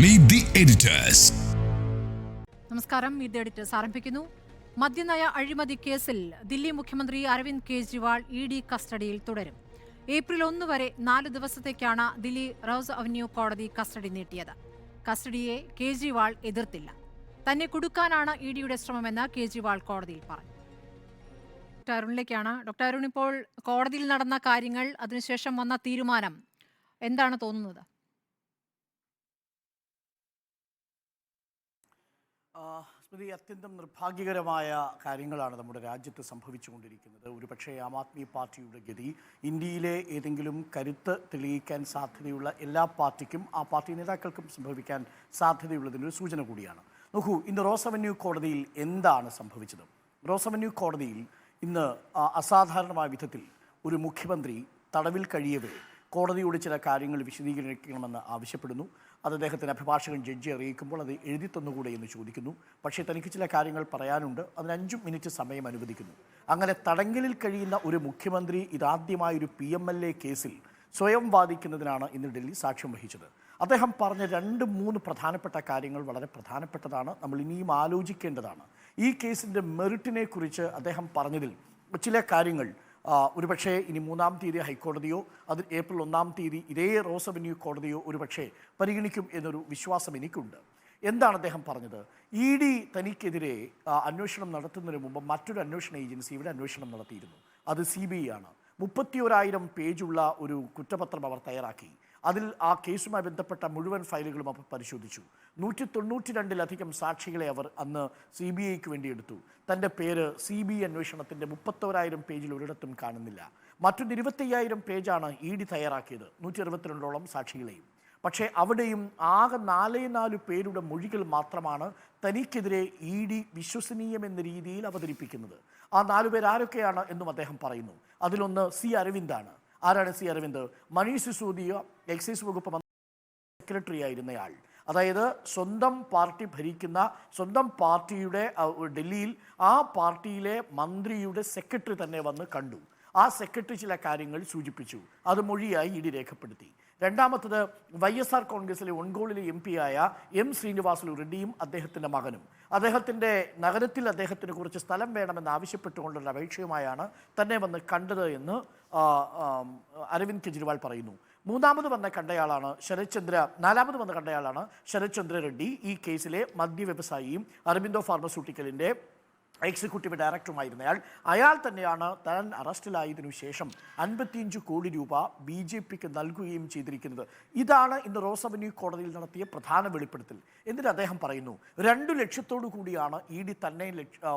Meet the editors. നമസ്കാരം. Meet the editors ആരംഭിക്കുന്നു. മദ്യനയ അഴിമതി കേസിൽ ദില്ലി മുഖ്യമന്ത്രി അരവിന്ദ് കെജ്രിവാൾ ഇഡി കസ്റ്റഡിയിൽ തുടരും. ഏപ്രിൽ 1 വരെ 4 ദിവസത്തേക്കാണ് ദില്ലി റോസ് അവന്യൂ കോടതി കസ്റ്റഡി നീട്ടിയത്. കസ്റ്റഡിയെ കേജ്രിവാൾ എതിർത്തില്ല. തന്നെ കുടുക്കാനാണ് ഇഡിയുടെ ശ്രമമെന്ന് കേജ്രിവാൾ കോടതിയിൽ പറഞ്ഞു. ഡോക്ടർ അരുണിലേക്കാണ്. ഡോക്ടർ അരുൺ, ഇപ്പോൾ കോടതിയിൽ നടന്ന കാര്യങ്ങൾ, അതിനുശേഷം വന്ന തീരുമാനം എന്താണ് തോന്നുന്നത്? സ്മൃതി, അത്യന്തം നിർഭാഗ്യകരമായ കാര്യങ്ങളാണ് നമ്മുടെ രാജ്യത്ത് സംഭവിച്ചുകൊണ്ടിരിക്കുന്നത്. ഒരുപക്ഷെ ആം ആദ്മി പാർട്ടിയുടെ ഗതി ഇന്ത്യയിലെ ഏതെങ്കിലും കരുത്ത് തെളിയിക്കാൻ സാധ്യതയുള്ള എല്ലാ പാർട്ടിക്കും, ആ പാർട്ടി നേതാക്കൾക്കും സംഭവിക്കാൻ സാധ്യതയുള്ളതിനൊരു സൂചന കൂടിയാണ്. നോക്കൂ, ഇന്ന് റോസ് അവന്യൂ കോടതിയിൽ എന്താണ് സംഭവിച്ചത്? റോസ് അവന്യൂ കോടതിയിൽ ഇന്ന് അസാധാരണമായ വിധത്തിൽ ഒരു മുഖ്യമന്ത്രി തടവിൽ കഴിയവേ കോടതിയോട് ചില കാര്യങ്ങൾ വിശദീകരിക്കണമെന്ന് ആവശ്യപ്പെടുന്നു. അത് അദ്ദേഹത്തിന് അഭിഭാഷകൻ ജഡ്ജി അറിയിക്കുമ്പോൾ അത് എഴുതി തന്നുകൂടെ എന്ന് ചോദിക്കുന്നു. പക്ഷേ തനിക്ക് ചില കാര്യങ്ങൾ പറയാനുണ്ട്, അതിന് 5 മിനിറ്റ് സമയം അനുവദിക്കുന്നു. അങ്ങനെ തടങ്കലിൽ കഴിയുന്ന ഒരു മുഖ്യമന്ത്രി ഇതാദ്യമായൊരു PMLA കേസിൽ സ്വയം വാദിക്കുന്നതിനാണ് ഇന്ന് ഡൽഹി സാക്ഷ്യം വഹിച്ചത്. അദ്ദേഹം പറഞ്ഞ 2-3 പ്രധാനപ്പെട്ട കാര്യങ്ങൾ വളരെ പ്രധാനപ്പെട്ടതാണ്, നമ്മൾ ഇനിയും ആലോചിക്കേണ്ടതാണ്. ഈ കേസിൻ്റെ മെറിറ്റിനെ കുറിച്ച് അദ്ദേഹം പറഞ്ഞതിൽ ചില കാര്യങ്ങൾ ഒരുപക്ഷെ ഇനി 3-ാം തീയതി ഹൈക്കോടതിയോ അത് ഏപ്രിൽ 1-ാം തീയതി ഇതേ റോസ് അവന്യൂ കോടതിയോ ഒരുപക്ഷെ പരിഗണിക്കും എന്നൊരു വിശ്വാസം എനിക്കുണ്ട്. എന്താണ് അദ്ദേഹം പറഞ്ഞത്? ED തനിക്കെതിരെ അന്വേഷണം നടത്തുന്നതിന് മുമ്പ് മറ്റൊരു അന്വേഷണ ഏജൻസി ഇവിടെ അന്വേഷണം നടത്തിയിരുന്നു. അത് CBI ആണ്. 31,000 പേജുള്ള ഒരു കുറ്റപത്രം അവർ തയ്യാറാക്കി. അതിൽ ആ കേസുമായി ബന്ധപ്പെട്ട മുഴുവൻ ഫയലുകളും അവർ പരിശോധിച്ചു. 192-ലധികം സാക്ഷികളെ അവർ അന്ന് CBIക്ക് വേണ്ടി എടുത്തു. തൻ്റെ പേര് CBI അന്വേഷണത്തിൻ്റെ 31,000 പേജിൽ ഒരിടത്തും കാണുന്നില്ല. മറ്റൊരു 25,000 പേജാണ് ED തയ്യാറാക്കിയത്, 162ഓളം സാക്ഷികളെയും. പക്ഷേ അവിടെയും ആകെ 4 പേരുടെ മൊഴികൾ മാത്രമാണ് തനിക്കെതിരെ ED വിശ്വസനീയമെന്ന രീതിയിൽ അവതരിപ്പിക്കുന്നത്. ആ 4 പേർ ആരൊക്കെയാണ് എന്നും അദ്ദേഹം പറയുന്നു. അതിലൊന്ന് C. അരവിന്ദാണ്. ആരാണ് C. അരവിന്ദ്? മനീഷ് സിസോദിയ എക്സൈസ് വകുപ്പ് സെക്രട്ടറി ആയിരുന്നയാൾ. അതായത് സ്വന്തം പാർട്ടി ഭരിക്കുന്ന, സ്വന്തം പാർട്ടിയുടെ ഡൽഹിയിൽ ആ പാർട്ടിയിലെ മന്ത്രിയുടെ സെക്രട്ടറി തന്നെ വന്ന് കണ്ടു. ആ സെക്രട്ടറി ചില കാര്യങ്ങൾ സൂചിപ്പിച്ചു, അത് മൊഴിയായി ED രേഖപ്പെടുത്തി. രണ്ടാമത്തത് YSR കോൺഗ്രസിലെ ഒൺഗോളിലെ MP ആയ M. ശ്രീനിവാസുലു റെഡ്ഡിയും അദ്ദേഹത്തിൻ്റെ മകനും. അദ്ദേഹത്തിൻ്റെ നഗരത്തിൽ അദ്ദേഹത്തിന് കുറച്ച് സ്ഥലം വേണമെന്ന് ആവശ്യപ്പെട്ടുകൊണ്ടുള്ള അപേക്ഷയുമായാണ് തന്നെ വന്ന് കണ്ടത് എന്ന് അരവിന്ദ് കെജ്രിവാൾ പറയുന്നു. നാലാമത് വന്ന കണ്ടയാളാണ് ശരത് ചന്ദ്ര റെഡ്ഡി, ഈ കേസിലെ മദ്യ വ്യവസായിയും അരബിന്ദോ ഫാർമസ്യൂട്ടിക്കലിൻ്റെ എക്സിക്യൂട്ടീവ് ഡയറക്ടറുമായിരുന്നയാൾ. അയാൾ തന്നെയാണ് താൻ അറസ്റ്റിലായതിനു ശേഷം 55 കോടി രൂപ BJPക്ക് നൽകുകയും ചെയ്തിരിക്കുന്നത്. ഇതാണ് ഇന്ന് റോസ് അവന്യൂ കോടതിയിൽ നടത്തിയ പ്രധാന വെളിപ്പെടുത്തൽ. എന്നിട്ട് അദ്ദേഹം പറയുന്നു, 2 ലക്ഷ്യത്തോടു കൂടിയാണ് ED തന്നെ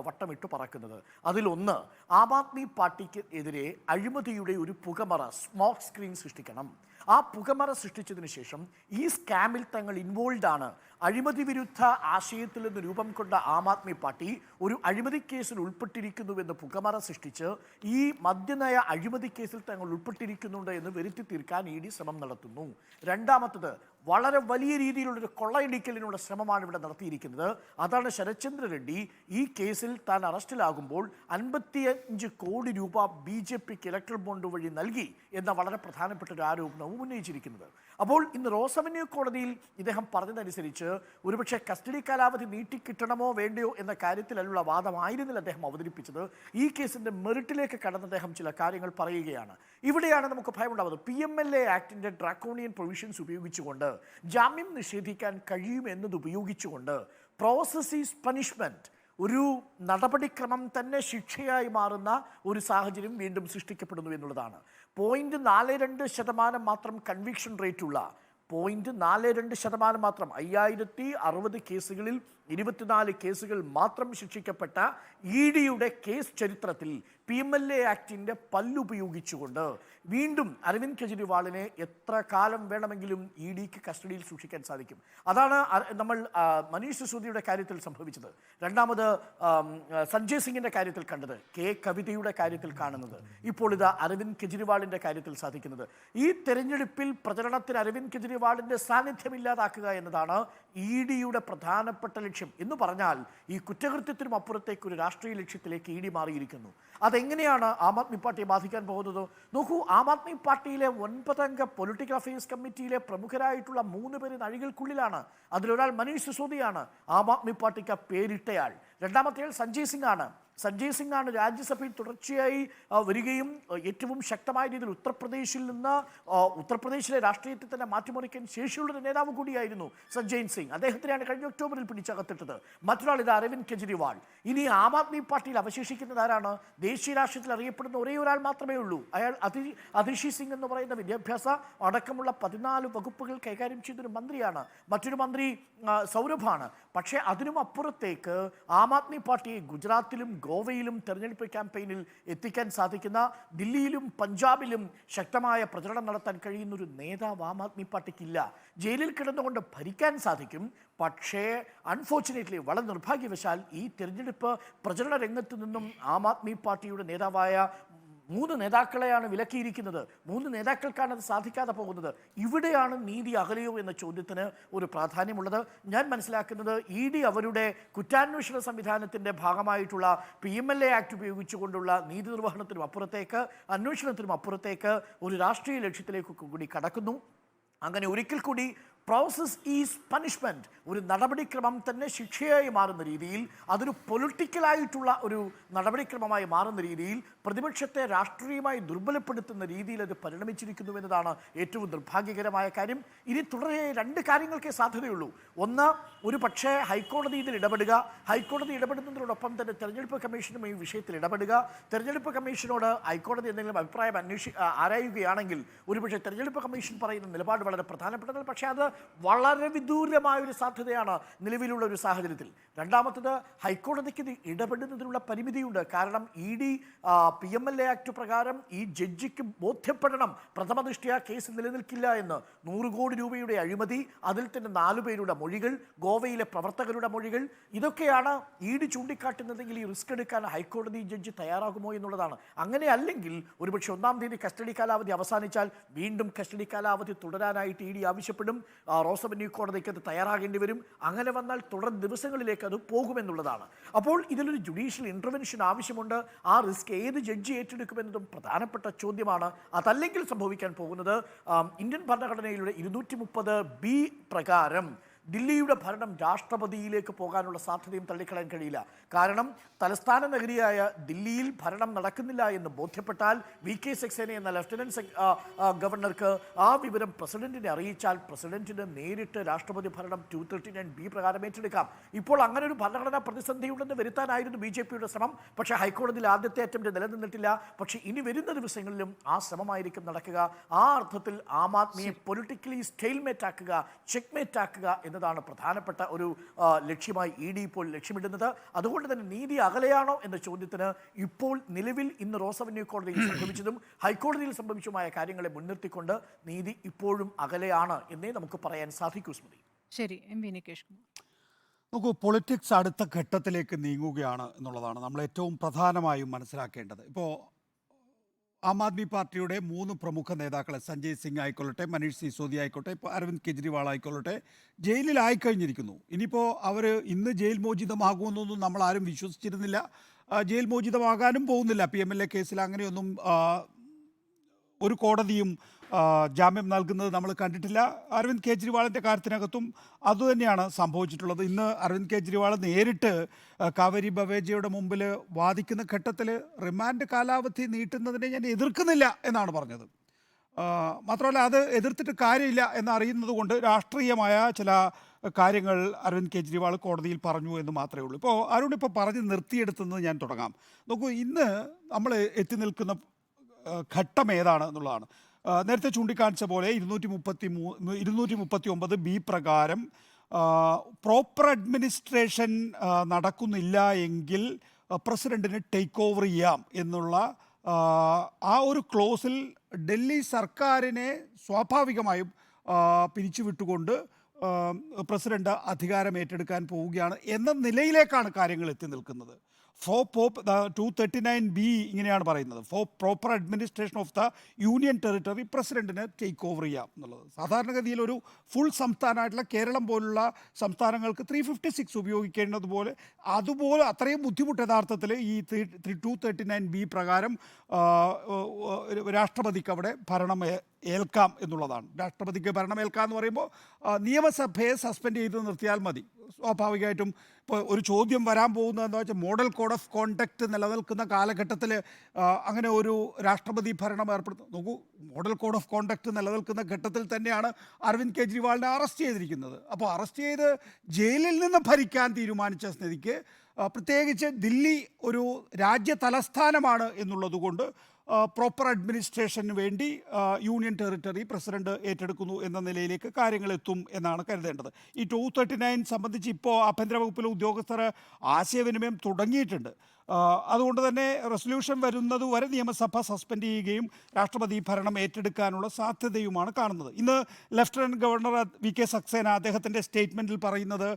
വട്ടമിട്ട് പറക്കുന്നത്. അതിലൊന്ന്, ആം ആദ്മി പാർട്ടിക്ക് എതിരെ അഴിമതിയുടെ ഒരു പുകമറ, സ്മോക്ക് സ്ക്രീൻ സൃഷ്ടിക്കണം. ആ പുകമറ സൃഷ്ടിച്ചതിന് ശേഷം ഈ സ്കാമിൽ തങ്ങൾ ഇൻവോൾവ് ആണ്, അഴിമതി വിരുദ്ധ ആശയത്തിൽ നിന്ന് രൂപം കൊണ്ട ആം ആദ്മി പാർട്ടി ഒരു അഴിമതി കേസിൽ ഉൾപ്പെട്ടിരിക്കുന്നുവെന്ന് പുകമറ സൃഷ്ടിച്ച് ഈ മദ്യനയ അഴിമതി കേസിൽ തങ്ങൾ ഉൾപ്പെട്ടിരിക്കുന്നുണ്ട് എന്ന് വരുത്തി തീർക്കാൻ ED ശ്രമം നടത്തുന്നു. രണ്ടാമത്തത്, വളരെ വലിയ രീതിയിലുള്ളൊരു കൊള്ളയടിക്കലിനുള്ള ശ്രമമാണ് ഇവിടെ നടത്തിയിരിക്കുന്നത്. അതാണ് ശരത്ചന്ദ്ര റെഡ്ഡി ഈ കേസിൽ താൻ അറസ്റ്റിലാകുമ്പോൾ 55 കോടി രൂപ BJPക്ക് ഇലക്ട്രൽ ബോണ്ട് വഴി നൽകി എന്ന വളരെ പ്രധാനപ്പെട്ട ഒരു ആരോപണവും ഉന്നയിച്ചിരിക്കുന്നത്. അപ്പോൾ ഇന്ന് റോസ് അവന്യൂ കോടതിയിൽ ഇദ്ദേഹം പറഞ്ഞതനുസരിച്ച് ഒരുപക്ഷെ കസ്റ്റഡി കാലാവധി നീട്ടിക്കിട്ടണമോ വേണ്ടയോ എന്ന കാര്യത്തിലുള്ള വാദമായിരുന്നില്ല അദ്ദേഹം അവതരിപ്പിച്ചത്. ഈ കേസിൻ്റെ മെറിറ്റിലേക്ക് കടന്ന് അദ്ദേഹം ചില കാര്യങ്ങൾ പറയുകയാണ്. ഇവിടെയാണ് നമുക്ക് ഭയമുണ്ടാവുന്നത്. PMLA ആക്ടിൻ്റെ ഡ്രാക്കോണിയൻ പ്രൊവിഷൻസ് ഉപയോഗിച്ചുകൊണ്ട് ജാമ്യം നിഷേധിക്കാൻ കഴിയുമെന്നത് ഉപയോഗിച്ചുകൊണ്ട് പ്രോസസ് ഈസ് പണിഷ്മെൻറ്റ്, ഒരു നടപടിക്രമം തന്നെ ശിക്ഷയായി മാറുന്ന ഒരു സാഹചര്യം വീണ്ടും സൃഷ്ടിക്കപ്പെടുന്നു എന്നുള്ളതാണ്. 0.42% മാത്രം കൺവിക്ഷൻ റേറ്റുള്ള 0.42% മാത്രം 5060 കേസുകളിൽ 24 കേസുകൾ മാത്രം ശിക്ഷിക്കപ്പെട്ട EDയുടെ കേസ് ചരിത്രത്തിൽ PMLA ആക്ടിൻ്റെ പല്ലുപയോഗിച്ചുകൊണ്ട് വീണ്ടും അരവിന്ദ് കെജ്രിവാളിനെ എത്ര കാലം വേണമെങ്കിലും EDക്ക് കസ്റ്റഡിയിൽ സൂക്ഷിക്കാൻ സാധിക്കും. അതാണ് നമ്മൾ മനീഷ് സിസോദിയുടെ കാര്യത്തിൽ സംഭവിച്ചത്. രണ്ടാമത് സഞ്ജയ് സിംഗിൻ്റെ കാര്യത്തിൽ കണ്ടത്, കവിതയുടെ കാര്യത്തിൽ കാണുന്നത്, ഇപ്പോൾ ഇത് അരവിന്ദ് കെജ്രിവാളിൻ്റെ കാര്യത്തിൽ സാധിക്കുന്നത്. ഈ തെരഞ്ഞെടുപ്പിൽ പ്രചരണത്തിന് അരവിന്ദ് കെജ്രിവാളിൻ്റെ സാന്നിധ്യമില്ലാതാക്കുക എന്നതാണ് EDയുടെ പ്രധാനപ്പെട്ട ലക്ഷ്യം. ലക്ഷ്യം എന്ന് പറഞ്ഞാൽ ഈ കുറ്റകൃത്യത്തിനും അപ്പുറത്തേക്ക് ഒരു രാഷ്ട്രീയ ലക്ഷ്യത്തിലേക്ക് ഇ ഡി മാറിയിരിക്കുന്നു. അതെങ്ങനെയാണ് ആം ആദ്മി പാർട്ടിയെ ബാധിക്കാൻ പോകുന്നത്? നോക്കൂ, ആം ആദ്മി പാർട്ടിയിലെ 9 അംഗ പൊളിറ്റിക്കൽ അഫയേഴ്സ് കമ്മിറ്റിയിലെ പ്രമുഖരായിട്ടുള്ള 3 പേര് നഴികൾക്കുള്ളിലാണ്. അതിലൊരാൾ മനീഷ് സിസോദിയാണ്, ആം ആദ്മി പാർട്ടിക്ക് പേരിട്ടയാൾ. രണ്ടാമത്തെയാൾ സഞ്ജയ് സിംഗ് ആണ്. സഞ്ജയ് സിംഗ് ആണ് രാജ്യസഭയിൽ തുടർച്ചയായി വരികയും ഏറ്റവും ശക്തമായ രീതിയിൽ ഉത്തർപ്രദേശിലെ രാഷ്ട്രീയത്തെ തന്നെ മാറ്റിമറിക്കാൻ ശേഷിയുള്ളൊരു നേതാവ് കൂടിയായിരുന്നു സഞ്ജയ് സിംഗ്. അദ്ദേഹത്തിനെയാണ് കഴിഞ്ഞ ഒക്ടോബറിൽ പിടിച്ചകത്തിട്ടത്. മറ്റൊരാൾ ഇത് അരവിന്ദ് കെജ്രിവാൾ. ഇനി ആം ആദ്മി പാർട്ടിയിൽ അവശേഷിക്കുന്നത് ആരാണ്? ദേശീയ രാഷ്ട്രീയത്തിൽ അറിയപ്പെടുന്ന ഒരേ ഒരാൾ മാത്രമേ ഉള്ളൂ. അയാൾ അതിഷി സിംഗ് എന്ന് പറയുന്ന വിദ്യാഭ്യാസ അടക്കമുള്ള 14 വകുപ്പുകൾ കൈകാര്യം ചെയ്തൊരു മന്ത്രിയാണ്. മറ്റൊരു മന്ത്രി സൗരഭാണ്. പക്ഷേ അതിനും അപ്പുറത്തേക്ക് ആം ആദ്മി പാർട്ടിയെ ഗുജറാത്തിലും ഗോവയിലും തെരഞ്ഞെടുപ്പ് ക്യാമ്പയിനിൽ എത്തിക്കാൻ സാധിക്കുന്ന, ദില്ലിയിലും പഞ്ചാബിലും ശക്തമായ പ്രചരണം നടത്താൻ കഴിയുന്ന ഒരു നേതാവ് ആം ആദ്മി പാർട്ടിക്കില്ല. ജയിലിൽ കിടന്നുകൊണ്ട് ഭരിക്കാൻ സാധിക്കും. പക്ഷേ അൺഫോർച്ചുനേറ്റ്ലി, വളരെ നിർഭാഗ്യവശാൽ ഈ തെരഞ്ഞെടുപ്പ് പ്രചരണ രംഗത്ത് നിന്നും ആം ആദ്മി പാർട്ടിയുടെ നേതാവായ 3 നേതാക്കളെയാണ് വിലക്കിയിരിക്കുന്നത്. 3 നേതാക്കൾക്കാണ് അത് സാധിക്കാതെ പോകുന്നത്. ഇവിടെയാണ് നീതി അകലെയോ എന്ന ചോദ്യത്തിന് ഒരു പ്രാധാന്യമുള്ളത്. ഞാൻ മനസ്സിലാക്കുന്നത് ഇ ഡി അവരുടെ കുറ്റാന്വേഷണ സംവിധാനത്തിൻ്റെ ഭാഗമായിട്ടുള്ള PMLA ആക്ട് ഉപയോഗിച്ചുകൊണ്ടുള്ള നീതി നിർവഹണത്തിനും അപ്പുറത്തേക്ക്, അന്വേഷണത്തിനും അപ്പുറത്തേക്ക് ഒരു രാഷ്ട്രീയ ലക്ഷ്യത്തിലേക്ക് കൂടി കടക്കുന്നു. അങ്ങനെ ഒരിക്കൽ കൂടി പ്രോസസ് ഈസ് പണിഷ്മെൻറ്റ്, ഒരു നടപടിക്രമം തന്നെ ശിക്ഷയായി മാറുന്ന രീതിയിൽ, അതൊരു പൊളിറ്റിക്കലായിട്ടുള്ള ഒരു നടപടിക്രമമായി മാറുന്ന രീതിയിൽ, പ്രതിപക്ഷത്തെ രാഷ്ട്രീയമായി ദുർബലപ്പെടുത്തുന്ന രീതിയിൽ അത് പരിണമിച്ചിരിക്കുന്നു എന്നതാണ് ഏറ്റവും നിർഭാഗ്യകരമായ കാര്യം. ഇനി തുടരെ 2 കാര്യങ്ങൾക്കേ സാധ്യതയുള്ളൂ. ഒന്ന്, ഒരു പക്ഷേ ഹൈക്കോടതി ഇതിൽ ഇടപെടുക. ഹൈക്കോടതി ഇടപെടുന്നതിനോടൊപ്പം തന്നെ തെരഞ്ഞെടുപ്പ് കമ്മീഷനും ഈ വിഷയത്തിൽ ഇടപെടുക. തെരഞ്ഞെടുപ്പ് കമ്മീഷനോട് ഹൈക്കോടതി എന്തെങ്കിലും അഭിപ്രായം ആരായുകയാണെങ്കിൽ ഒരുപക്ഷെ തെരഞ്ഞെടുപ്പ് കമ്മീഷൻ പറയുന്ന നിലപാട് വളരെ പ്രധാനപ്പെട്ടത്. പക്ഷേ അത് വളരെ വിദൂരമായൊരു സാധ്യതയാണ് നിലവിലുള്ള ഒരു സാഹചര്യത്തിൽ. രണ്ടാമത്തത്, ഹൈക്കോടതിക്ക് ഇത് ഇടപെടുന്നതിനുള്ള പരിമിതിയുണ്ട്. കാരണം ഇ ഡി PMLA ആക്ട് പ്രകാരം ഈ ജഡ്ജിക്ക് ബോധ്യപ്പെടണം പ്രഥമ ദൃഷ്ട്യാ കേസ് നിലനിൽക്കില്ല എന്ന്. 100 കോടി രൂപയുടെ അഴിമതി, അതിൽ തന്നെ 4 പേരുടെ മൊഴികൾ, ഗോവയിലെ പ്രവർത്തകരുടെ മൊഴികൾ, ഇതൊക്കെയാണ് ഇ ഡി ചൂണ്ടിക്കാട്ടുന്നതെങ്കിൽ ഈ റിസ്ക് എടുക്കാൻ ഹൈക്കോടതി ജഡ്ജി തയ്യാറാകുമോ എന്നുള്ളതാണ്. അങ്ങനെ അല്ലെങ്കിൽ ഒരുപക്ഷെ 1-ാം തീയതി കസ്റ്റഡി കാലാവധി അവസാനിച്ചാൽ വീണ്ടും കസ്റ്റഡി കാലാവധി തുടരാനായിട്ട് ഇ ഡി ആവശ്യപ്പെടും. റോസ് അവന്യൂ കോടതിക്ക് അത് തയ്യാറാകേണ്ടി വരും. അങ്ങനെ വന്നാൽ തുടർ ദിവസങ്ങളിലേക്ക് അത് പോകുമെന്നുള്ളതാണ്. അപ്പോൾ ഇതിലൊരു ജുഡീഷ്യൽ ഇൻ്റർവെൻഷൻ ആവശ്യമുണ്ട്. ആ റിസ്ക് ഏത് ജഡ്ജി ഏറ്റെടുക്കുമെന്നതും പ്രധാനപ്പെട്ട ചോദ്യമാണ്. അതല്ലെങ്കിൽ സംഭവിക്കാൻ പോകുന്നത്, ഇന്ത്യൻ ഭരണഘടനയിലൂടെ 230B പ്രകാരം ദില്ലിയുടെ ഭരണം രാഷ്ട്രപതിയിലേക്ക് പോകാനുള്ള സാധ്യതയും തള്ളിക്കളയാൻ കഴിയില്ല. കാരണം തലസ്ഥാന നഗരിയായ ദില്ലിയിൽ ഭരണം നടക്കുന്നില്ല എന്ന് ബോധ്യപ്പെട്ടാൽ VK സക്സേന എന്ന ലഫ്റ്റനന്റ് ഗവർണർക്ക് ആ വിവരം പ്രസിഡന്റിനെ അറിയിച്ചാൽ പ്രസിഡന്റിന് നേരിട്ട് രാഷ്ട്രപതി ഭരണം 239B പ്രകാരം ഏറ്റെടുക്കാം. ഇപ്പോൾ അങ്ങനെ ഒരു ഭരണഘടനാ പ്രതിസന്ധിയുണ്ടെന്ന് വരുത്താനായിരുന്നു BJPയുടെ ശ്രമം. പക്ഷേ ഹൈക്കോടതിയിൽ ആദ്യത്തെ അറ്റംപ്റ്റ് നിലനിന്നിട്ടില്ല. പക്ഷേ ഇനി വരുന്ന ദിവസങ്ങളിലും ആ ശ്രമമായിരിക്കും നടക്കുക. ആ അർത്ഥത്തിൽ ആം ആദ്മിയെ പൊളിറ്റിക്കലി സ്റ്റെയിൽമേറ്റ് ആക്കുക, ചെക്ക്മേറ്റ് ആക്കുക എന്നതാണ് പ്രധാനപ്പെട്ട ഒരു ലക്ഷ്യമായി ഇ ഡി ഇപ്പോൾ ലക്ഷ്യമിടുന്നത്. അതുകൊണ്ട് തന്നെ നീതി അകലെയാണോ എന്ന ചോദ്യത്തിന് ഇപ്പോൾ നിലവിൽ ഇന്ന് റോസ് അവന്യൂ കോടതിയിൽ സംഭവിച്ചതും ഹൈക്കോടതിയിൽ സംഭവിച്ചുമായ കാര്യങ്ങളെ മുൻനിർത്തിക്കൊണ്ട് നീതി ഇപ്പോഴും അകലെയാണ് എന്നേ നമുക്ക് പറയാൻ സാധിക്കൂ. സ്മൃതി, ശരി. MP നികേഷ് കുമാർ, നോക്കൂ, പൊളിറ്റിക്സ് അടുത്ത ഘട്ടത്തിലേക്ക് നീങ്ങുകയാണ് എന്നുള്ളതാണ് നമ്മൾ ഏറ്റവും പ്രധാനമായും മനസ്സിലാക്കേണ്ടത്. ഇപ്പോൾ ആം ആദ്മി പാർട്ടിയുടെ 3 പ്രമുഖ നേതാക്കളെ, സഞ്ജയ് സിംഗ് ആയിക്കൊള്ളട്ടെ, മനീഷ് സിസോദിയ ആയിക്കോട്ടെ, ഇപ്പോൾ അരവിന്ദ് കെജ്രിവാൾ ആയിക്കൊള്ളട്ടെ, ജയിലിലായിക്കഴിഞ്ഞിരിക്കുന്നു. ഇനിയിപ്പോൾ അവർ ഇന്ന് ജയിൽ മോചിതമാകുമെന്നൊന്നും നമ്മൾ ആരും വിശ്വസിച്ചിരുന്നില്ല. ജയിൽ മോചിതമാകാനും പോകുന്നില്ല. PMLA കേസിൽ അങ്ങനെയൊന്നും ഒരു കോടതിയും ജാമ്യം നൽകുന്നത് നമ്മൾ കണ്ടിട്ടില്ല. അരവിന്ദ് കെജ്രിവാളിൻ്റെ കാര്യത്തിനകത്തും അതുതന്നെയാണ് സംഭവിച്ചിട്ടുള്ളത്. ഇന്ന് അരവിന്ദ് കെജ്രിവാൾ നേരിട്ട് കാവേരി ബവേജയുടെ മുമ്പിൽ വാദിക്കുന്ന ഘട്ടത്തിൽ റിമാൻഡ് കാലാവധി നീട്ടുന്നതിനെ ഞാൻ എതിർക്കുന്നില്ല എന്നാണ് പറഞ്ഞത്. മാത്രമല്ല, അത് എതിർത്തിട്ട് കാര്യമില്ല എന്നറിയുന്നത് കൊണ്ട് രാഷ്ട്രീയമായ ചില കാര്യങ്ങൾ അരവിന്ദ് കെജ്രിവാൾ കോടതിയിൽ പറഞ്ഞു എന്ന് മാത്രമേ ഉള്ളൂ. ഇപ്പോൾ അരുണിപ്പോൾ പറഞ്ഞ് നിർത്തിയെടുത്തുന്നത് ഞാൻ തുടങ്ങാം. നോക്കൂ, ഇന്ന് നമ്മൾ എത്തി നിൽക്കുന്ന ഘട്ടം ഏതാണ് എന്നുള്ളതാണ്. നേരത്തെ ചൂണ്ടിക്കാണിച്ച പോലെ 239B പ്രകാരം പ്രോപ്പർ അഡ്മിനിസ്ട്രേഷൻ നടക്കുന്നില്ല എങ്കിൽ പ്രസിഡന്റിന് ടേക്ക് ഓവർ ചെയ്യാം എന്നുള്ള ആ ഒരു ക്ലോസിൽ ഡൽഹി സർക്കാരിനെ സ്വാഭാവികമായും പിരിച്ചുവിട്ടുകൊണ്ട് പ്രസിഡന്റ് അധികാരം ഏറ്റെടുക്കാൻ പോവുകയാണ് എന്ന നിലയിലേക്കാണ് കാര്യങ്ങൾ എത്തി നിൽക്കുന്നത്. ഫോർ 239B ഇങ്ങനെയാണ് പറയുന്നത്, four proper administration of the union territory പ്രസിഡന്റിന് ടേക്ക് ഓവർ ചെയ്യാം എന്നുള്ളത്. സാധാരണഗതിയിൽ ഒരു ഫുൾ സംസ്ഥാനമായിട്ടുള്ള കേരളം പോലുള്ള സംസ്ഥാനങ്ങൾക്ക് 356 ഉപയോഗിക്കേണ്ടതുപോലെ അതുപോലെ അത്രയും ബുദ്ധിമുട്ട് യഥാർത്ഥത്തിൽ ഈ 239B പ്രകാരം രാഷ്ട്രപതിക്ക് അവിടെ ഭരണം ഏൽക്കാം എന്നുള്ളതാണ്. രാഷ്ട്രപതിക്ക് ഭരണം ഏൽക്കാം എന്ന് പറയുമ്പോൾ നിയമസഭയെ സസ്പെൻഡ് ചെയ്ത് നിർത്തിയാൽ മതി. സ്വാഭാവികമായിട്ടും ഇപ്പോൾ ഒരു ചോദ്യം വരാൻ പോകുന്നത് എന്താ വെച്ചാൽ, മോഡൽ കോഡ് ഓഫ് കോണ്ടക്റ്റ് നിലനിൽക്കുന്ന കാലഘട്ടത്തിൽ അങ്ങനെ ഒരു രാഷ്ട്രപതി ഭരണം ഏർപ്പെടുത്തും. നോക്കൂ, മോഡൽ കോഡ് ഓഫ് കോണ്ടക്റ്റ് നിലനിൽക്കുന്ന ഘട്ടത്തിൽ തന്നെയാണ് അരവിന്ദ് കെജ്രിവാളിനെ അറസ്റ്റ് ചെയ്തിരിക്കുന്നത്. അപ്പോൾ അറസ്റ്റ് ചെയ്ത് ജയിലിൽ നിന്ന് ഭരിക്കാൻ തീരുമാനിച്ച സ്ഥിതിക്ക്, പ്രത്യേകിച്ച് ദില്ലി ഒരു രാജ്യ തലസ്ഥാനമാണ് എന്നുള്ളതുകൊണ്ട് പ്രോപ്പർ അഡ്മിനിസ്ട്രേഷന് വേണ്ടി യൂണിയൻ ടെറിട്ടറി പ്രസിഡന്റ് ഏറ്റെടുക്കുന്നു എന്ന നിലയിലേക്ക് കാര്യങ്ങൾ എത്തും എന്നാണ് കരുതേണ്ടത്. ഈ 239 സംബന്ധിച്ച് ഇപ്പോൾ ആഭ്യന്തര വകുപ്പിലെ ഉദ്യോഗസ്ഥർ ആശയവിനിമയം തുടങ്ങിയിട്ടുണ്ട്. അതുകൊണ്ട് തന്നെ റെസൊല്യൂഷൻ വരുന്നത് വരെ നിയമസഭ സസ്പെൻഡ് ചെയ്യുകയും രാഷ്ട്രപതി ഭരണം ഏറ്റെടുക്കാനുള്ള സാധ്യതയുമാണ് കാണുന്നത്. ഇന്ന് ലഫ്റ്റനന്റ് ഗവർണർ VK സക്സേന അദ്ദേഹത്തിൻ്റെ സ്റ്റേറ്റ്മെൻറ്റിൽ പറയുന്നത്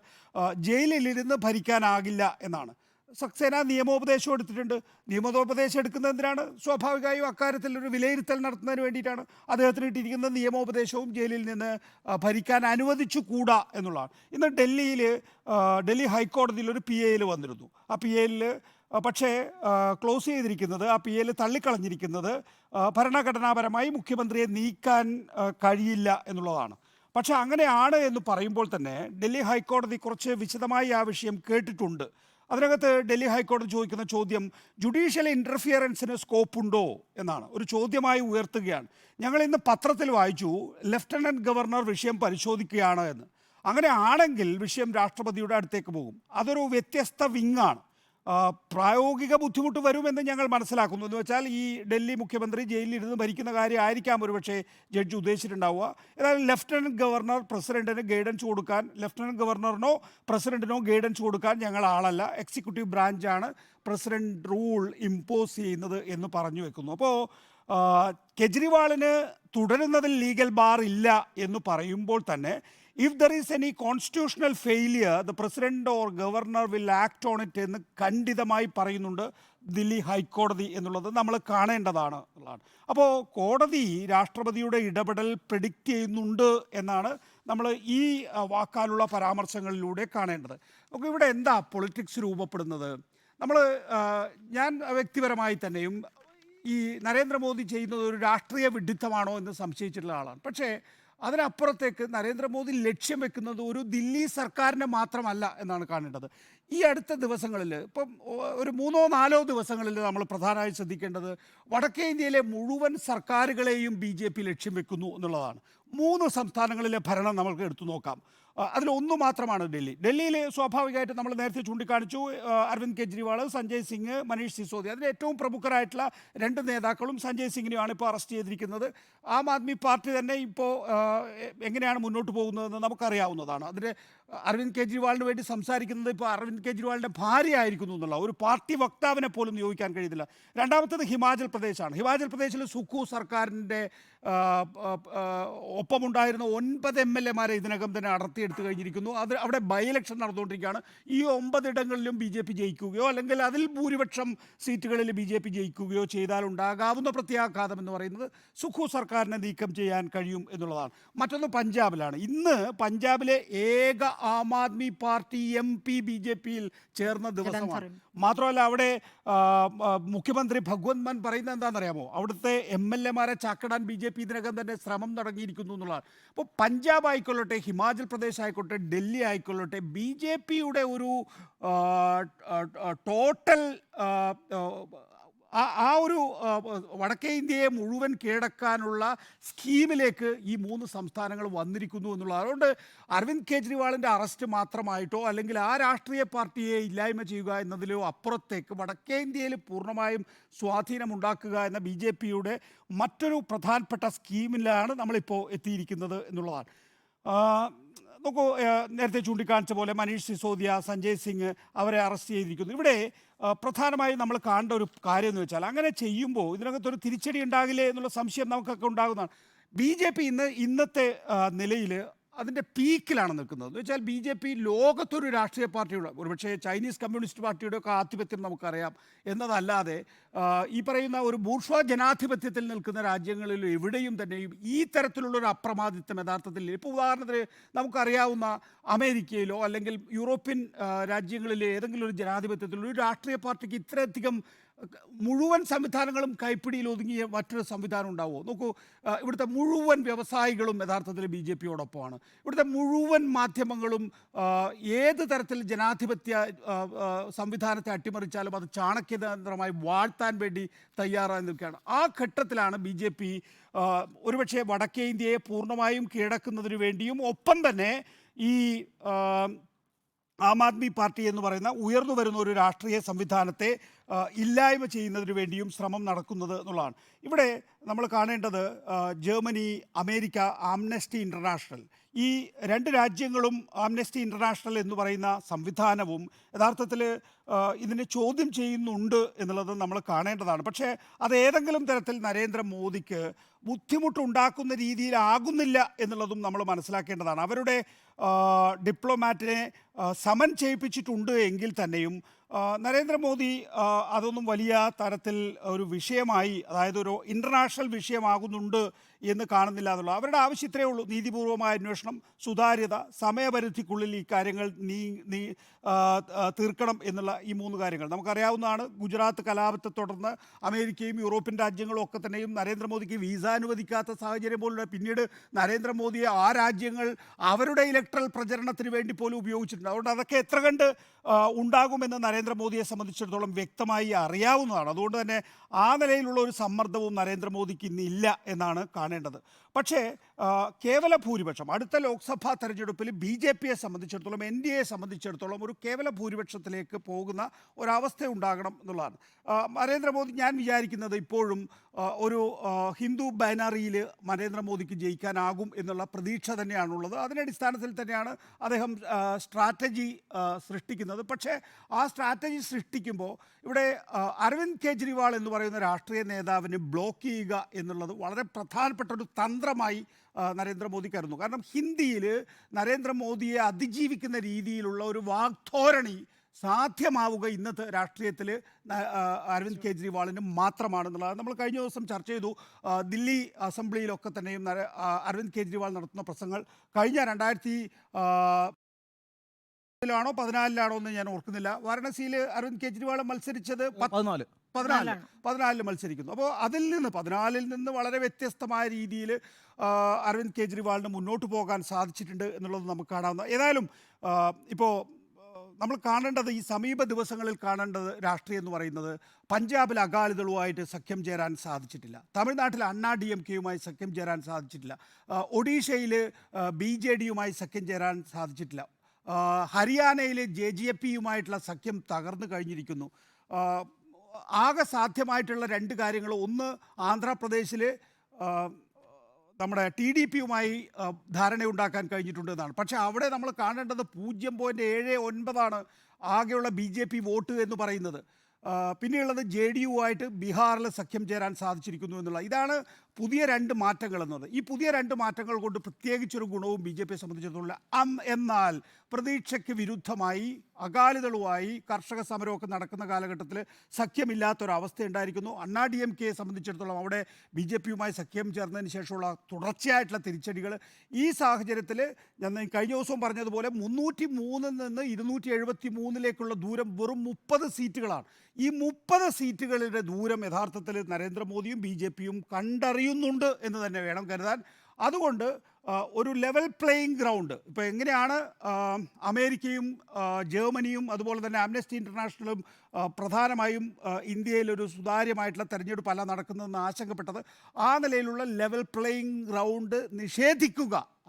ജയിലിലിരുന്ന് ഭരിക്കാനാകില്ല എന്നാണ്. സക്സേന നിയമോപദേശം എടുത്തിട്ടുണ്ട്. നിയമോപദേശം എടുക്കുന്നത് എന്തിനാണ്? സ്വാഭാവികമായും അക്കാര്യത്തിൽ ഒരു വിലയിരുത്തൽ നടത്തുന്നതിന് വേണ്ടിയിട്ടാണ്. അദ്ദേഹത്തിന് കിട്ടിയിരിക്കുന്ന നിയമോപദേശവും ജയിലിൽ നിന്ന് ഭരിക്കാൻ അനുവദിച്ചു കൂടാ എന്നുള്ളതാണ്. ഇന്ന് ഡൽഹി ഹൈക്കോടതിയിൽ ഒരു PAL വന്നിരുന്നു. ആ PAL പക്ഷേ ക്ലോസ് ചെയ്തിരിക്കുന്നത്, ആ PAL തള്ളിക്കളഞ്ഞിരിക്കുന്നത് ഭരണഘടനാപരമായി മുഖ്യമന്ത്രിയെ നീക്കാൻ കഴിയില്ല എന്നുള്ളതാണ്. പക്ഷേ അങ്ങനെയാണ് എന്ന് പറയുമ്പോൾ തന്നെ ഡൽഹി ഹൈക്കോടതി കുറച്ച് വിശദമായി ആ വിഷയം കേട്ടിട്ടുണ്ട്. അതിനകത്ത് ഡൽഹി ഹൈക്കോടതി ചോദിക്കുന്ന ചോദ്യം ജുഡീഷ്യൽ ഇൻ്റർഫിയറൻസിന് സ്കോപ്പുണ്ടോ എന്നാണ്, ഒരു ചോദ്യമായി ഉയർത്തുകയാണ്. ഞങ്ങൾ ഇന്ന് പത്രത്തിൽ വായിച്ചു ലഫ്റ്റനൻറ്റ് ഗവർണർ വിഷയം പരിശോധിക്കുകയാണ് എന്ന്. അങ്ങനെ ആണെങ്കിൽ വിഷയം രാഷ്ട്രപതിയുടെ അടുത്തേക്ക് പോകും. അതൊരു വ്യത്യസ്ത വിങ്ങാണ്. പ്രായോഗിക ബുദ്ധിമുട്ട് വരുമെന്ന് ഞങ്ങൾ മനസ്സിലാക്കുന്നു. എന്ന് വെച്ചാൽ ഈ ഡൽഹി മുഖ്യമന്ത്രി ജയിലിലിരുന്ന് ഭരിക്കുന്ന കാര്യമായിരിക്കാം ഒരുപക്ഷെ ജഡ്ജി ഉദ്ദേശിച്ചിട്ടുണ്ടാവുക. ഏതായാലും ലഫ്റ്റനൻറ്റ് ഗവർണർ പ്രസിഡന്റിന് ഗൈഡൻസ് കൊടുക്കാൻ, ലഫ്റ്റനൻറ്റ് ഗവർണറിനോ പ്രസിഡന്റിനോ ഗൈഡൻസ് കൊടുക്കാൻ ഞങ്ങൾ ആളല്ല, എക്സിക്യൂട്ടീവ് ബ്രാഞ്ചാണ് പ്രസിഡന്റ് റൂൾ ഇമ്പോസ് ചെയ്യുന്നത് എന്ന് പറഞ്ഞു വെക്കുന്നു. അപ്പോൾ കെജ്രിവാളിന് തുടരുന്നതിൽ ലീഗൽ ബാർ ഇല്ല എന്ന് പറയുമ്പോൾ തന്നെ, if there is any constitutional failure, the president or governor will act on it എന്ന് ഖണ്ഡിതമായി പറയുന്നുണ്ട് ദില്ലി ഹൈക്കോടതി എന്നുള്ളത് നമ്മൾ കാണേണ്ടതാണ് എന്നുള്ളതാണ്. അപ്പോൾ കോടതി രാഷ്ട്രപതിയുടെ ഇടപെടൽ പ്രെഡിക്റ്റ് ചെയ്യുന്നുണ്ട് എന്നാണ് നമ്മൾ ഈ വാക്കാലുള്ള പരാമർശങ്ങളിലൂടെ കാണേണ്ടത്. നമുക്ക് ഇവിടെ എന്താ പൊളിറ്റിക്സ് രൂപപ്പെടുന്നത്? ഞാൻ വ്യക്തിപരമായി തന്നെയും ഈ നരേന്ദ്രമോദി ചെയ്യുന്നത് ഒരു രാഷ്ട്രീയ വിഡ്ഢിത്തമാണോ എന്ന് സംശയിച്ചിട്ടുള്ള ആളാണ്. പക്ഷേ അതിനപ്പുറത്തേക്ക് നരേന്ദ്രമോദി ലക്ഷ്യം വെക്കുന്നത് ഒരു ദില്ലി സർക്കാരിനെ മാത്രമല്ല എന്നാണ് കാണേണ്ടത്. ഈ അടുത്ത ദിവസങ്ങളിൽ, ഇപ്പം ഒരു 3-4 ദിവസങ്ങളിൽ നമ്മൾ പ്രധാനമായി ശ്രദ്ധിക്കേണ്ടത് വടക്കേ ഇന്ത്യയിലെ മുഴുവൻ സർക്കാരുകളെയും BJP ലക്ഷ്യം വെക്കുന്നു എന്നുള്ളതാണ്. 3 സംസ്ഥാനങ്ങളിലെ ഭരണം നമുക്ക് എടുത്തു നോക്കാം. അതിലൊന്നു മാത്രമാണ് ഡൽഹിയിൽ സ്വാഭാവികമായിട്ട് നമ്മൾ നേരത്തെ ചൂണ്ടിക്കാണിച്ചു, അരവിന്ദ് കെജ്രിവാൾ, സഞ്ജയ് സിംഗ്, മനീഷ് സിസോദിയ. അതിൽ ഏറ്റവും പ്രമുഖരായിട്ടുള്ള 2 നേതാക്കളും സഞ്ജയ് സിംഗിനെയാണ് ഇപ്പോൾ അറസ്റ്റ് ചെയ്തിരിക്കുന്നത്. ആം ആദ്മി പാർട്ടി തന്നെ ഇപ്പോൾ എങ്ങനെയാണ് മുന്നോട്ട് പോകുന്നതെന്ന് നമുക്കറിയാവുന്നതാണ്. അതിന് അരവിന്ദ് കെജ്രിവാളിന് വേണ്ടി സംസാരിക്കുന്നത് ഇപ്പോൾ അരവിന്ദ് കെജ്രിവാളിൻ്റെ ഭാര്യ ആയിരിക്കുന്നു എന്നുള്ള ഒരു പാർട്ടി വക്താവിനെ പോലും നിയോഗിക്കാൻ കഴിയുന്നില്ല. രണ്ടാമത്തേത് ഹിമാചൽ പ്രദേശാണ്. ഹിമാചൽ പ്രദേശിൽ സുഖു സർക്കാരിൻ്റെ ഒപ്പമുണ്ടായിരുന്ന 9 MLA-മാരെ ഇതിനകം തന്നെ അടർത്തിയെടുത്ത് കഴിഞ്ഞിരിക്കുന്നു. അവിടെ ബൈ ഇലക്ഷൻ നടന്നുകൊണ്ടിരിക്കുകയാണ്. ഈ 9 ഇടങ്ങളിലും BJP ജയിക്കുകയോ അല്ലെങ്കിൽ അതിൽ ഭൂരിപക്ഷം സീറ്റുകളിൽ BJP ജയിക്കുകയോ ചെയ്താൽ ഉണ്ടാകാവുന്ന പ്രത്യാഘാതം എന്ന് പറയുന്നത് സുഖു സർക്കാരിനെ നീക്കം ചെയ്യാൻ കഴിയും എന്നുള്ളതാണ്. മറ്റൊന്ന് പഞ്ചാബിലാണ്. ഇന്ന് പഞ്ചാബിലെ ഏക ആം ആദ്മി പാർട്ടി MP BJP-യിൽ ചേർന്ന ദിവസമാണ്. മാത്രമല്ല അവിടെ മുഖ്യമന്ത്രി ഭഗവന്ത് മാൻ പറയുന്നത് എന്താണെന്നറിയാമോ? അവിടുത്തെ MLA-മാരെ ചാക്കിടാൻ BJP ഇതിനകം തന്നെ ശ്രമം തുടങ്ങിയിരിക്കുന്നു എന്നുള്ളതാണ്. അപ്പോൾ പഞ്ചാബ് ആയിക്കൊള്ളട്ടെ, ഹിമാചൽ പ്രദേശ് ആയിക്കോട്ടെ, ഡൽഹി ആയിക്കൊള്ളട്ടെ, BJP-യുടെ ഒരു ടോട്ടൽ ഒരു വടക്കേ ഇന്ത്യയെ മുഴുവൻ കീഴടക്കാനുള്ള സ്കീമിലേക്ക് ഈ 3 സംസ്ഥാനങ്ങൾ വന്നിരിക്കുന്നു എന്നുള്ളത്. അതുകൊണ്ട് അരവിന്ദ് കെജ്രിവാളിൻ്റെ അറസ്റ്റ് മാത്രമായിട്ടോ അല്ലെങ്കിൽ ആ രാഷ്ട്രീയ പാർട്ടിയെ ഇല്ലായ്മ ചെയ്യുക എന്നതിലോ അപ്പുറത്തേക്ക് വടക്കേ ഇന്ത്യയിൽ പൂർണ്ണമായും സ്വാധീനമുണ്ടാക്കുക എന്ന BJP-യുടെ മറ്റൊരു പ്രധാനപ്പെട്ട സ്കീമിലാണ് നമ്മളിപ്പോൾ എത്തിയിരിക്കുന്നത് എന്നുള്ളതാണ്. നോക്കൂ, നേരത്തെ ചൂണ്ടിക്കാണിച്ച പോലെ മനീഷ് സിസോദിയ, സഞ്ജയ് സിംഗ് അവരെ അറസ്റ്റ് ചെയ്തിരിക്കുന്നു. ഇവിടെ പ്രധാനമായും നമ്മൾ കാണേണ്ട ഒരു കാര്യം എന്ന് വെച്ചാൽ, അങ്ങനെ ചെയ്യുമ്പോൾ ഇതിനകത്തൊരു തിരിച്ചടി ഉണ്ടാകില്ലേ എന്നുള്ള സംശയം നമുക്കൊക്കെ ഉണ്ടാകുന്നതാണ്. BJP ഇന്നത്തെ നിലയിൽ അതിൻ്റെ പീക്കിലാണ് നിൽക്കുന്നത്. എന്ന് വെച്ചാൽ ബി ജെ പി ലോകത്തൊരു രാഷ്ട്രീയ പാർട്ടിയുടെ, ഒരുപക്ഷേ ചൈനീസ് കമ്മ്യൂണിസ്റ്റ് പാർട്ടിയുടെ ഒക്കെ ആധിപത്യം നമുക്കറിയാം എന്നതല്ലാതെ ഈ പറയുന്ന ഒരു ബൂർഷ്വാ ജനാധിപത്യത്തിൽ നിൽക്കുന്ന രാജ്യങ്ങളിൽ എവിടെയും തന്നെയും ഈ തരത്തിലുള്ളൊരു അപ്രമാദിത്വം യഥാർത്ഥത്തിൽ, ഇപ്പോൾ ഉദാഹരണത്തിന് നമുക്കറിയാവുന്ന അമേരിക്കയിലോ അല്ലെങ്കിൽ യൂറോപ്യൻ രാജ്യങ്ങളിലെ ഏതെങ്കിലും ഒരു ജനാധിപത്യത്തിൽ ഒരു രാഷ്ട്രീയ പാർട്ടിക്ക് ഇത്രയധികം മുഴുവൻ സംവിധാനങ്ങളും കൈപ്പിടിയിൽ ഒതുങ്ങിയ മറ്റൊരു സംവിധാനം ഉണ്ടാവുമോ? നോക്കൂ, ഇവിടുത്തെ മുഴുവൻ വ്യവസായികളും യഥാർത്ഥത്തിൽ ബി ജെ പിയോടൊപ്പമാണ്. ഇവിടുത്തെ മുഴുവൻ മാധ്യമങ്ങളും ഏത് തരത്തിൽ ജനാധിപത്യ സംവിധാനത്തെ അട്ടിമറിച്ചാലും അത് ചാണക്യതന്ത്രമായി വാഴ്ത്താൻ വേണ്ടി തയ്യാറായി നിൽക്കുകയാണ്. ആ ഘട്ടത്തിലാണ് ബി ജെ പി ഒരുപക്ഷെ വടക്കേ ഇന്ത്യയെ പൂർണ്ണമായും കീഴടക്കുന്നതിന് വേണ്ടിയും ഒപ്പം തന്നെ ഈ ആം ആദ്മി പാർട്ടി എന്ന് പറയുന്ന ഉയർന്നു വരുന്ന ഒരു രാഷ്ട്രീയ സംവിധാനത്തെ ഇല്ലായ്മ ചെയ്യുന്നതിന് വേണ്ടിയും ശ്രമം നടക്കുന്നത് എന്നുള്ളതാണ്. ഇവിടെ നമ്മൾ കാണേണ്ടത് ജർമ്മനി, അമേരിക്ക, ആംനസ്റ്റി ഇൻ്റർനാഷണൽ, ഈ രണ്ട് രാജ്യങ്ങളും ആംനസ്റ്റി ഇൻ്റർനാഷണൽ എന്ന് പറയുന്ന സംവിധാനവും യഥാർത്ഥത്തിൽ ഇതിനെ ചോദ്യം ചെയ്യുന്നുണ്ട് എന്നുള്ളത് നമ്മൾ കാണേണ്ടതാണ്. പക്ഷേ അത് ഏതെങ്കിലും തരത്തിൽ നരേന്ദ്രമോദിക്ക് ബുദ്ധിമുട്ടുണ്ടാക്കുന്ന രീതിയിലാകുന്നില്ല എന്നുള്ളതും നമ്മൾ മനസ്സിലാക്കേണ്ടതാണ്. അവരുടെ ഡിപ്ലോമാറ്റിനെ സമൻ ചെയ്യിപ്പിച്ചിട്ടുണ്ട് എങ്കിൽ തന്നെയും നരേന്ദ്രമോദി അതൊന്നും വലിയ തരത്തിൽ ഒരു വിഷയമായി, അതായത് ഒരു ഇൻ്റർനാഷണൽ വിഷയമാകുന്നുണ്ട് എന്ന് കാണുന്നില്ല എന്നുള്ളത്. അവരുടെ ആവശ്യം ഇത്രയേ ഉള്ളൂ: നീതിപൂർവമായ അന്വേഷണം, സുതാര്യത, സമയപരിധിക്കുള്ളിൽ ഈ കാര്യങ്ങൾ തീർക്കണം എന്നുള്ള ഈ മൂന്ന് കാര്യങ്ങൾ നമുക്കറിയാവുന്നതാണ്. ഗുജറാത്ത് കലാപത്തെ തുടർന്ന് അമേരിക്കയും യൂറോപ്യൻ രാജ്യങ്ങളും ഒക്കെ തന്നെയും നരേന്ദ്രമോദിക്ക് വിസ അനുവദിക്കാത്ത സാഹചര്യം പോലുള്ള, പിന്നീട് നരേന്ദ്രമോദിയെ ആ രാജ്യങ്ങൾ അവരുടെ ഇലക്ട്രൽ പ്രചരണത്തിന് വേണ്ടി പോലും ഉപയോഗിച്ചിട്ടുണ്ട്. അതുകൊണ്ട് അതൊക്കെ എത്ര കണ്ട് ഉണ്ടാകുമെന്ന് നരേന്ദ്രമോദിയെ സംബന്ധിച്ചിടത്തോളം വ്യക്തമായി അറിയാവുന്നതാണ്. അതുകൊണ്ട് തന്നെ ആ നിലയിലുള്ള ഒരു സമ്മർദ്ദവും നരേന്ദ്രമോദിക്ക് ഇന്നില്ല എന്നാണ് കാണേണ്ടത്. പക്ഷേ കേവല ഭൂരിപക്ഷം അടുത്ത ലോക്സഭാ തെരഞ്ഞെടുപ്പിൽ ബി ജെ പിയെ സംബന്ധിച്ചിടത്തോളം, എൻ ഡി എയെ സംബന്ധിച്ചിടത്തോളം ഒരു കേവല ഭൂരിപക്ഷത്തിലേക്ക് പോകുന്ന ഒരവസ്ഥ ഉണ്ടാകണം എന്നുള്ളതാണ്. നരേന്ദ്രമോദി, ഞാൻ വിചാരിക്കുന്നത് ഇപ്പോഴും ഒരു ഹിന്ദു ബൈനറിയിൽ നരേന്ദ്രമോദിക്ക് ജയിക്കാനാകും എന്നുള്ള പ്രതീക്ഷ തന്നെയാണുള്ളത്. അതിൻ്റെ അടിസ്ഥാനത്തിൽ തന്നെയാണ് അദ്ദേഹം സ്ട്രാറ്റജി സൃഷ്ടിക്കുന്നത്. പക്ഷേ ആ സ്ട്രാറ്റജി സൃഷ്ടിക്കുമ്പോൾ ഇവിടെ അരവിന്ദ് കെജ്രിവാൾ എന്ന് പറയുന്ന രാഷ്ട്രീയ നേതാവിനെ ബ്ലോക്ക് ചെയ്യുക എന്നുള്ളത് വളരെ പ്രധാനപ്പെട്ട ഒരു തന്ത്രമായി നരേന്ദ്രമോദി കരുതുന്നു. കാരണം ഹിന്ദിയിൽ നരേന്ദ്രമോദിയെ അതിജീവിക്കുന്ന രീതിയിലുള്ള ഒരു വാഗ്ധോരണി സാധ്യമാവുക ഇന്നത്തെ രാഷ്ട്രീയത്തിൽ അരവിന്ദ് കെജ്രിവാളിന് മാത്രമാണെന്നുള്ളത് നമ്മൾ കഴിഞ്ഞ ദിവസം ചർച്ച ചെയ്തു. ദില്ലി അസംബ്ലിയിലൊക്കെ തന്നെയും അരവിന്ദ് കെജ്രിവാൾ നടത്തുന്ന പ്രസംഗങ്ങൾ കഴിഞ്ഞ 2014 എന്ന് ഞാൻ ഓർക്കുന്നില്ല. വാരണസിയിൽ അരവിന്ദ് കെജ്രിവാൾ മത്സരിച്ചത് 14 മത്സരിക്കുന്നു. അപ്പോൾ അതിൽ നിന്ന് 14 നിന്ന് വളരെ വ്യത്യസ്തമായ രീതിയിൽ അരവിന്ദ് കെജ്രിവാളിന് മുന്നോട്ട് പോകാൻ സാധിച്ചിട്ടുണ്ട് എന്നുള്ളത് നമുക്ക് കാണാവുന്ന. ഏതായാലും ഇപ്പോൾ നമ്മൾ കാണേണ്ടത്, ഈ സമീപ ദിവസങ്ങളിൽ കാണേണ്ടത് രാഷ്ട്രീയം എന്ന് പറയുന്നത്, പഞ്ചാബിൽ അകാലിദളുമായിട്ട് സഖ്യം ചേരാൻ സാധിച്ചിട്ടില്ല, തമിഴ്നാട്ടിൽ അണ്ണാ ഡി എം കെയുമായി സഖ്യം ചേരാൻ സാധിച്ചിട്ടില്ല, ഒഡീഷയിൽ ബി ജെ ഡിയുമായി സഖ്യം ചേരാൻ സാധിച്ചിട്ടില്ല, ഹരിയാനയിലെ JJP-യുമായിട്ടുള്ള സഖ്യം തകർന്നു കഴിഞ്ഞിരിക്കുന്നു. ആകെ സാധ്യമായിട്ടുള്ള രണ്ട് കാര്യങ്ങൾ, ഒന്ന് ആന്ധ്രാപ്രദേശിൽ നമ്മുടെ TDP-യുമായി ധാരണയുണ്ടാക്കാൻ കഴിഞ്ഞിട്ടുണ്ട് എന്നാണ്. പക്ഷേ അവിടെ നമ്മൾ കാണേണ്ടത് 0.79 ആകെയുള്ള BJP വോട്ട് എന്ന് പറയുന്നത്. പിന്നെയുള്ളത് JDU-ആയിട്ട് ബീഹാറിൽ സഖ്യം ചേരാൻ സാധിച്ചിരിക്കുന്നു എന്നുള്ള, ഇതാണ് പുതിയ രണ്ട് മാറ്റങ്ങൾ എന്നത്. ഈ പുതിയ രണ്ട് മാറ്റങ്ങൾ കൊണ്ട് പ്രത്യേകിച്ചൊരു ഗുണവും BJP-യെ സംബന്ധിച്ചിടത്തോളം. എന്നാൽ പ്രതീക്ഷയ്ക്ക് വിരുദ്ധമായി അകാലിദളുമായി കർഷക സമരമൊക്കെ നടക്കുന്ന കാലഘട്ടത്തിൽ സഖ്യമില്ലാത്തൊരവസ്ഥ ഉണ്ടായിരിക്കുന്നു. അണ്ണാ DMK-യെ സംബന്ധിച്ചിടത്തോളം അവിടെ BJP-യുമായി സഖ്യം ചേർന്നതിന് ശേഷമുള്ള തുടർച്ചയായിട്ടുള്ള തിരിച്ചടികൾ. ഈ സാഹചര്യത്തിൽ ഞാൻ കഴിഞ്ഞ ദിവസവും പറഞ്ഞതുപോലെ 303 നിന്ന് 273 ദൂരം വെറും 30 സീറ്റുകളാണ്. ഈ 30 സീറ്റുകളുടെ ദൂരം യഥാർത്ഥത്തിൽ നരേന്ദ്രമോദിയും BJP-യും കണ്ടറിയുന്നുണ്ട് എന്ന് തന്നെ വേണം കരുതാൻ. അതുകൊണ്ട് ഒരു ലെവൽ പ്ലേയിങ് ഗ്രൗണ്ട്, ഇപ്പോൾ എങ്ങനെയാണ് അമേരിക്കയും ജർമ്മനിയും അതുപോലെ തന്നെ ആംനസ്റ്റി ഇൻ്റർനാഷണലും പ്രധാനമായും ഇന്ത്യയിലൊരു സുതാര്യമായിട്ടുള്ള തെരഞ്ഞെടുപ്പല്ല നടക്കുന്നതെന്ന് ആശങ്കപ്പെട്ടത്, ആ നിലയിലുള്ള ലെവൽ പ്ലേയിങ് ഗ്രൗണ്ട്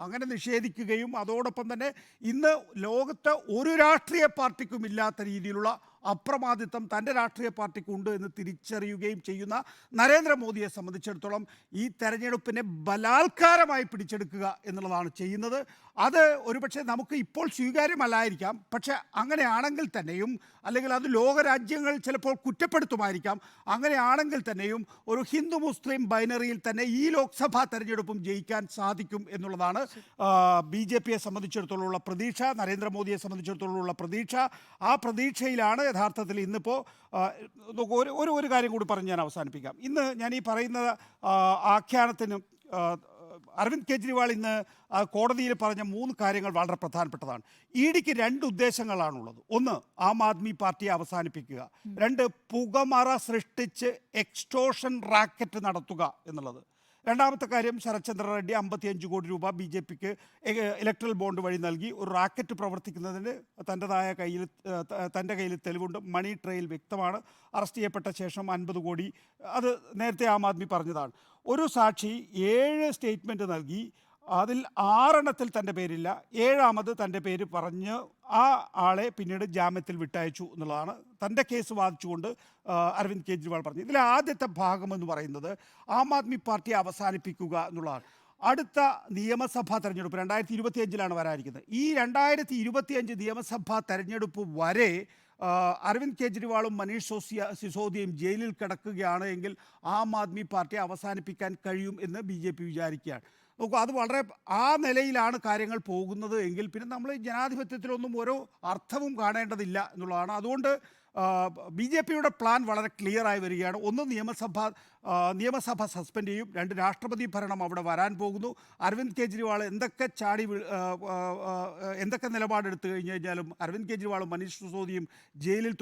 അങ്ങനെ നിഷേധിക്കുകയും അതോടൊപ്പം തന്നെ ഇന്ന് ലോകത്ത് ഒരു രാഷ്ട്രീയ പാർട്ടിക്കും ഇല്ലാത്ത രീതിയിലുള്ള അപ്രമാദിത്വം തൻ്റെ രാഷ്ട്രീയ പാർട്ടിക്കുണ്ട് എന്ന് തിരിച്ചറിയുകയും ചെയ്യുന്ന നരേന്ദ്രമോദിയെ സംബന്ധിച്ചിടത്തോളം ഈ തെരഞ്ഞെടുപ്പിനെ ബലാത്കാരമായി പിടിച്ചെടുക്കുക എന്നുള്ളതാണ് ചെയ്യുന്നത്. അത് ഒരുപക്ഷെ നമുക്ക് ഇപ്പോൾ സ്വീകാര്യമല്ലായിരിക്കാം, പക്ഷേ അങ്ങനെയാണെങ്കിൽ തന്നെയും, അല്ലെങ്കിൽ അത് ലോകരാജ്യങ്ങൾ ചിലപ്പോൾ കുറ്റപ്പെടുത്തുമായിരിക്കാം, അങ്ങനെയാണെങ്കിൽ തന്നെയും ഒരു ഹിന്ദു മുസ്ലിം ബൈനറിയിൽ തന്നെ ഈ ലോക്സഭാ തെരഞ്ഞെടുപ്പും ജയിക്കാൻ സാധിക്കും എന്നുള്ളതാണ് BJPയെ സംബന്ധിച്ചിടത്തോളമുള്ള പ്രതീക്ഷ, നരേന്ദ്രമോദിയെ സംബന്ധിച്ചിടത്തോളമുള്ള പ്രതീക്ഷ. ആ പ്രതീക്ഷയിലാണ് യഥാർത്ഥത്തിൽ ഇന്നിപ്പോൾ ഒരു കാര്യം കൂടി പറഞ്ഞ് ഞാൻ അവസാനിപ്പിക്കാം. ഇന്ന് ഞാൻ ഈ പറയുന്ന ആഖ്യാനത്തിന് അരവിന്ദ് കെജ്രിവാൾ ഇന്ന് കോടതിയിൽ പറഞ്ഞ 3 കാര്യങ്ങൾ വളരെ പ്രധാനപ്പെട്ടതാണ്. ഇഡിക്ക് 2 ഉദ്ദേശങ്ങളാണുള്ളത്. ഒന്ന്, ആം ആദ്മി പാർട്ടിയെ അവസാനിപ്പിക്കുക. 2, പുകമറ സൃഷ്ടിച്ച് എക്സ്റ്റോഷൻ റാക്കറ്റ് നടത്തുക എന്നുള്ളത്. രണ്ടാമത്തെ കാര്യം, ശരത്ചന്ദ്ര റെഡ്ഡി 55 കോടി രൂപ BJPക്ക് ഇലക്ട്രൽ ബോണ്ട് വഴി നൽകി ഒരു റാക്കറ്റ് പ്രവർത്തിക്കുന്നതിന് തൻ്റെ കയ്യിൽ തെളിവുണ്ട്. മണി ട്രെയിൽ വ്യക്തമാണ്. അറസ്റ്റ് ചെയ്യപ്പെട്ട ശേഷം 50 കോടി, അത് നേരത്തെ ആം ആദ്മി പറഞ്ഞതാണ്. ഒരു സാക്ഷി 7 സ്റ്റേറ്റ്മെൻറ്റ് നൽകി, അതിൽ 6 തൻ്റെ പേരില്ല, 7ാമത് തൻ്റെ പേര് പറഞ്ഞ് ആ ആളെ പിന്നീട് ജാമ്യത്തിൽ വിട്ടയച്ചു എന്നുള്ളതാണ് തൻ്റെ കേസ് വാദിച്ചുകൊണ്ട് അരവിന്ദ് കെജ്രിവാൾ പറഞ്ഞു. ഇതിലെ ആദ്യത്തെ ഭാഗമെന്ന് പറയുന്നത് ആം ആദ്മി പാർട്ടിയെ അവസാനിപ്പിക്കുക എന്നുള്ളതാണ്. അടുത്ത നിയമസഭാ തെരഞ്ഞെടുപ്പ് 2025 വരാനിരിക്കുന്നത്. ഈ 2025 നിയമസഭാ തെരഞ്ഞെടുപ്പ് വരെ അരവിന്ദ് കെജ്രിവാളും മനീഷ് സിസോദിയയും ജയിലിൽ കിടക്കുകയാണ് എങ്കിൽ ആം ആദ്മി പാർട്ടിയെ അവസാനിപ്പിക്കാൻ കഴിയും എന്ന് BJP വിചാരിക്കുകയാണ്. നോക്കൂ, അത് വളരെ ആ നിലയിലാണ് കാര്യങ്ങൾ പോകുന്നത് എങ്കിൽ പിന്നെ നമ്മൾ ജനാധിപത്യത്തിലൊന്നും ഓരോ അർത്ഥവും കാണേണ്ടതില്ല എന്നുള്ളതാണ്. അതുകൊണ്ട് BJPയുടെ പ്ലാൻ വളരെ ക്ലിയറായി വരികയാണ്. ഒന്ന്, നിയമസഭ സസ്പെൻഡ് ചെയ്യും. 2, രാഷ്ട്രപതി ഭരണം അവിടെ വരാൻ പോകുന്നു. അരവിന്ദ് കെജ്രിവാൾ എന്തൊക്കെ നിലപാടെടുത്തു കഴിഞ്ഞാലും അരവിന്ദ് കെജ്രിവാളും മനീഷ് സിസോദിയും ജയിലിൽ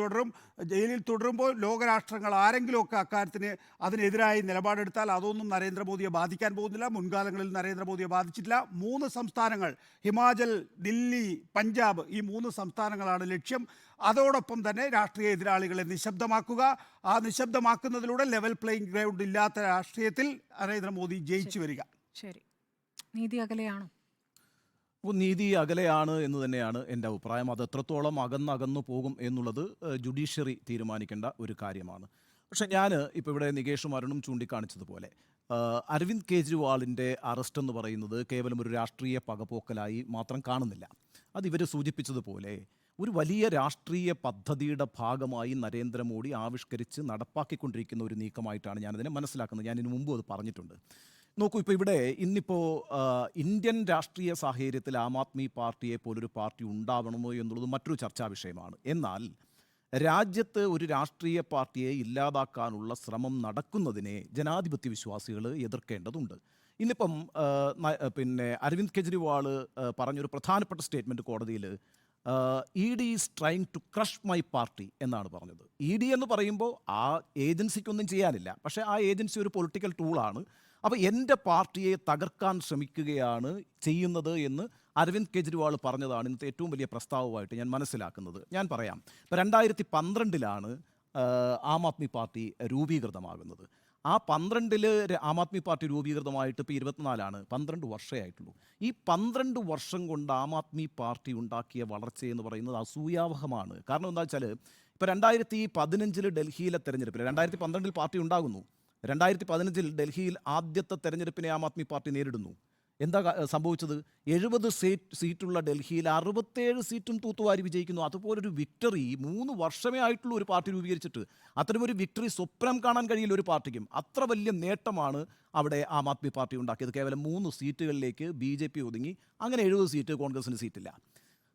തുടരുമ്പോൾ ലോകരാഷ്ട്രങ്ങൾ ആരെങ്കിലുമൊക്കെ അക്കാര്യത്തിന് അതിനെതിരായി നിലപാടെടുത്താൽ അതൊന്നും നരേന്ദ്രമോദിയെ ബാധിക്കാൻ പോകുന്നില്ല. മുൻകാലങ്ങളിൽ നരേന്ദ്രമോദിയെ ബാധിച്ചിട്ടില്ല. 3 സംസ്ഥാനങ്ങൾ, ഹിമാചൽ, ദില്ലി, പഞ്ചാബ്, ഈ 3 സംസ്ഥാനങ്ങളാണ് ലക്ഷ്യം. അതോടൊപ്പം തന്നെ രാഷ്ട്രീയ എതിരാളികളെ നിശബ്ദമാക്കുക. ആ നിശബ്ദമാക്കുന്നതിലൂടെ ലെവൽ പ്ലേയിങ് ഗ്രൗണ്ട് ഇല്ലാത്ത രാഷ്ട്രീയത്തിൽ നരേന്ദ്രമോദി ജയിച്ചു വരിക. ശരി, നീതി അകലെയാണോ? നീതി അകലെയാണ് എന്ന് തന്നെയാണ് എൻ്റെ അഭിപ്രായം. അത് എത്രത്തോളം അകന്നു പോകും എന്നുള്ളത് ജുഡീഷ്യറി തീരുമാനിക്കേണ്ട ഒരു കാര്യമാണ്. പക്ഷെ ഞാൻ ഇപ്പോൾ ഇവിടെ നികേഷും അരുണും ചൂണ്ടിക്കാണിച്ചതുപോലെ അരവിന്ദ് കെജ്രിവാളിൻ്റെ അറസ്റ്റ് എന്ന് പറയുന്നത് കേവലം ഒരു രാഷ്ട്രീയ പകപോക്കലായി മാത്രം കാണുന്നില്ല. അത് ഇവർ സൂചിപ്പിച്ചതുപോലെ ഒരു വലിയ രാഷ്ട്രീയ പദ്ധതിയുടെ ഭാഗമായി നരേന്ദ്രമോദി ആവിഷ്കരിച്ച് നടപ്പാക്കിക്കൊണ്ടിരിക്കുന്ന ഒരു നീക്കമായിട്ടാണ് ഞാനതിനെ മനസ്സിലാക്കുന്നത്. ഞാൻ ഇതിനു മുമ്പ് അത് പറഞ്ഞിട്ടുണ്ട്. നോക്കൂ, ഇപ്പോൾ ഇന്നിപ്പോൾ ഇന്ത്യൻ രാഷ്ട്രീയ സാഹചര്യത്തിൽ ആം ആദ്മി പാർട്ടിയെ പോലൊരു പാർട്ടി ഉണ്ടാവണമോ എന്നുള്ളത് മറ്റൊരു ചർച്ചാ വിഷയമാണ്. എന്നാൽ രാജ്യത്ത് ഒരു രാഷ്ട്രീയ പാർട്ടിയെ ഇല്ലാതാക്കാനുള്ള ശ്രമം നടക്കുന്നതിനെ ജനാധിപത്യ വിശ്വാസികൾ എതിർക്കേണ്ടതുണ്ട്. ഇന്നിപ്പം അരവിന്ദ് കെജ്രിവാൾ പറഞ്ഞൊരു പ്രധാനപ്പെട്ട സ്റ്റേറ്റ്മെൻറ്റ് കോടതിയിൽ ED is trying to crush my party എന്നാണ് പറഞ്ഞത്. ED എന്ന് പറയുമ്പോൾ ആ ഏജൻസിക്കൊന്നും ചെയ്യാനില്ല, പക്ഷേ ആ ഏജൻസി ഒരു പൊളിറ്റിക്കൽ ടൂളാണ്. അപ്പോൾ എൻ്റെ പാർട്ടിയെ തകർക്കാൻ ശ്രമിക്കുകയാണ് ചെയ്യുന്നത് എന്ന് അരവിന്ദ് കെജ്രിവാൾ പറഞ്ഞതാണ് ഇന്നത്തെ ഏറ്റവും വലിയ പ്രസ്താവമായിട്ട് ഞാൻ മനസ്സിലാക്കുന്നത്. ഞാൻ പറയാം, ഇപ്പോൾ 2012 ആം ആദ്മി പാർട്ടി രൂപീകൃതമാകുന്നത്. ആ 12 ആം ആദ്മി പാർട്ടി രൂപീകൃതമായിട്ട് ഇപ്പോൾ 24 12 വർഷമേ ആയിട്ടുള്ളൂ. ഈ 12 വർഷം കൊണ്ട് ആം ആദ്മി പാർട്ടി ഉണ്ടാക്കിയ വളർച്ചയെന്ന് പറയുന്നത് അസൂയാവഹമാണ്. കാരണം എന്താ വെച്ചാൽ, ഇപ്പോൾ 2015 ഡൽഹിയിലെ തെരഞ്ഞെടുപ്പിൽ, 2012 പാർട്ടി ഉണ്ടാകുന്നു, 2015 ഡൽഹിയിൽ ആദ്യത്തെ തെരഞ്ഞെടുപ്പിനെ ആം ആദ്മി പാർട്ടി നേരിടുന്നു. എന്താ സംഭവിച്ചത്? 70 സീറ്റുള്ള ഡൽഹിയിൽ 67 സീറ്റും തൂത്തുവാരി വിജയിക്കുന്നു. അതുപോലൊരു വിക്ടറി 3 വർഷമേ ആയിട്ടുള്ളൂ ഒരു പാർട്ടി രൂപീകരിച്ചിട്ട്. അത്തരമൊരു വിക്ടറി സ്വപ്നം കാണാൻ കഴിയില്ല ഒരു പാർട്ടിക്കും. അത്ര വലിയ നേട്ടമാണ് അവിടെ ആം ആദ്മി പാർട്ടി ഉണ്ടാക്കിയത്. കേവലം 3 സീറ്റുകളിലേക്ക് BJP ഒതുങ്ങി. അങ്ങനെ 70 സീറ്റ് കോൺഗ്രസിന് സീറ്റില്ല.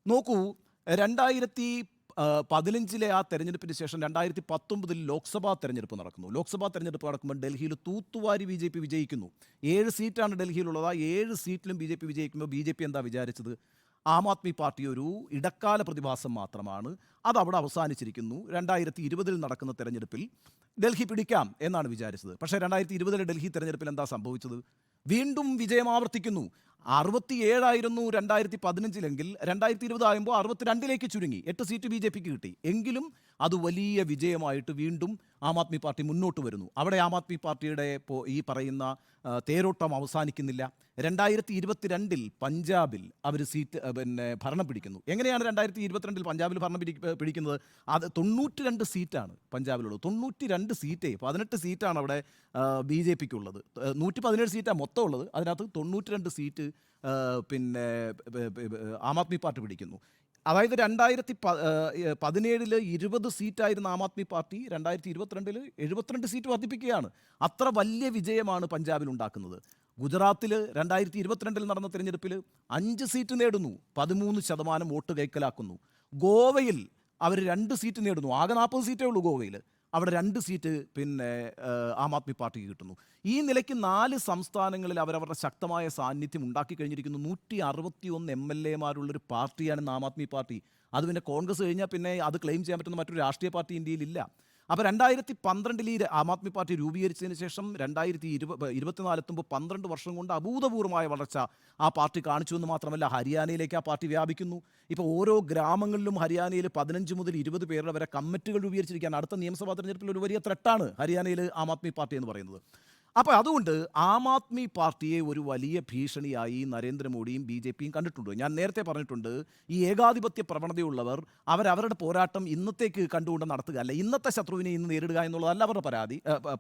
നോക്കൂ, 2015 ആ തെരഞ്ഞെടുപ്പിന് ശേഷം 2019 ലോക്സഭാ തെരഞ്ഞെടുപ്പ് നടക്കുന്നു. ലോക്സഭാ തെരഞ്ഞെടുപ്പ് നടക്കുമ്പോൾ ഡൽഹിയിൽ തൂത്തുവാരി BJP വിജയിക്കുന്നു. 7 സീറ്റാണ് ഡൽഹിയിലുള്ളത്. ആ 7 സീറ്റിലും BJP വിജയിക്കുമ്പോൾ BJP എന്താ വിചാരിച്ചത്? ആം ആദ്മി പാർട്ടി ഒരു ഇടക്കാല പ്രതിഭാസം മാത്രമാണ്, അതവിടെ അവസാനിച്ചിരിക്കുന്നു, 2020 നടക്കുന്ന തെരഞ്ഞെടുപ്പിൽ ഡൽഹി പിടിക്കാം എന്നാണ് വിചാരിച്ചത്. പക്ഷേ 2020 ഡൽഹി തെരഞ്ഞെടുപ്പിൽ എന്താ സംഭവിച്ചത്? വീണ്ടും വിജയം ആവർത്തിക്കുന്നു. 67 2015 2020 ആകുമ്പോൾ 62 ചുരുങ്ങി, 8 സീറ്റ് ബി ജെ പിക്ക് കിട്ടി. എങ്കിലും അത് വലിയ വിജയമായിട്ട് വീണ്ടും ആം ആദ്മി പാർട്ടി മുന്നോട്ട് വരുന്നു. അവിടെ ആം ആദ്മി പാർട്ടിയുടെ ഈ പറയുന്ന തേരോട്ടം അവസാനിക്കുന്നില്ല. 2022 പഞ്ചാബിൽ അവർ ഭരണം പിടിക്കുന്നു. എങ്ങനെയാണ് 2022 പഞ്ചാബിൽ ഭരണം പിടിക്കുന്നത്? അത് 92 സീറ്റാണ് പഞ്ചാബിലുള്ളത്. 92 സീറ്റേ, 18 സീറ്റാണ് അവിടെ ബി ജെ പിക്കുള്ളത്. 117 സീറ്റാണ് മൊത്തം ഉള്ളത്. അതിനകത്ത് 92 സീറ്റ് ആം ആദ്മി പാർട്ടി പിടിക്കുന്നു. അതായത് 2017 20 സീറ്റായിരുന്ന ആം ആദ്മി പാർട്ടി 2022 72 സീറ്റ് വർദ്ധിപ്പിക്കുകയാണ്. അത്ര വലിയ വിജയമാണ് പഞ്ചാബിൽ ഉണ്ടാക്കുന്നത്. ഗുജറാത്തിൽ 2022 നടന്ന തിരഞ്ഞെടുപ്പിൽ 5 സീറ്റ് നേടുന്നു, 13% വോട്ട് കൈക്കലാക്കുന്നു. ഗോവയിൽ അവർ 2 സീറ്റ് നേടുന്നു, ആകെ 40 സീറ്റേ ഉള്ളൂ ഗോവയിൽ. അവിടെ 2 സീറ്റ് ആം ആദ്മി പാർട്ടിക്ക് കിട്ടുന്നു. ഈ നിലയ്ക്ക് 4 സംസ്ഥാനങ്ങളിൽ അവരവരുടെ ശക്തമായ സാന്നിധ്യം ഉണ്ടാക്കി കഴിഞ്ഞിരിക്കുന്നു. 161 MLA-മാരുള്ളൊരു പാർട്ടിയാണ് ആം ആദ്മി പാർട്ടി. അത് പിന്നെ കോൺഗ്രസ് കഴിഞ്ഞാൽ പിന്നെ അത് ക്ലെയിം ചെയ്യാൻ പറ്റുന്ന മറ്റൊരു രാഷ്ട്രീയ പാർട്ടി ഇന്ത്യയിലില്ല. അപ്പോൾ 2012 ഈ ആം ആദ്മി പാർട്ടി രൂപീകരിച്ചതിന് ശേഷം 2024 എത്തുമ്പോൾ 12 വർഷം കൊണ്ട് അഭൂതപൂർവമായ വളർച്ച ആ പാർട്ടി കാണിച്ചു എന്ന് മാത്രമല്ല, ഹരിയാനയിലേക്ക് ആ പാർട്ടി വ്യാപിക്കുന്നു. ഇപ്പോൾ ഓരോ ഗ്രാമങ്ങളിലും ഹരിയാനയിൽ 15 മുതൽ 20 പേരുടെ വരെ കമ്മിറ്റികൾ രൂപീകരിച്ചിരിക്കുകയാണ്. അടുത്ത നിയമസഭാ തെരഞ്ഞെടുപ്പിൽ ഒരു വലിയ ത്രെട്ടാണ് ഹരിയാനയിൽ ആം ആദ്മി പാർട്ടി എന്ന് പറയുന്നത്. അപ്പോൾ അതുകൊണ്ട് ആം ആദ്മി പാർട്ടിയെ ഒരു വലിയ ഭീഷണിയായി നരേന്ദ്രമോദിയും ബി ജെ പിയും കണ്ടിട്ടുണ്ട്. ഞാൻ നേരത്തെ പറഞ്ഞിട്ടുണ്ട്, ഈ ഏകാധിപത്യ പ്രവണതയുള്ളവർ അവരവരുടെ പോരാട്ടം ഇന്നത്തേക്ക് കണ്ടുകൊണ്ട് നടത്തുക അല്ല, ഇന്നത്തെ ശത്രുവിനെ ഇന്ന് നേരിടുക എന്നുള്ളതല്ല അവരുടെ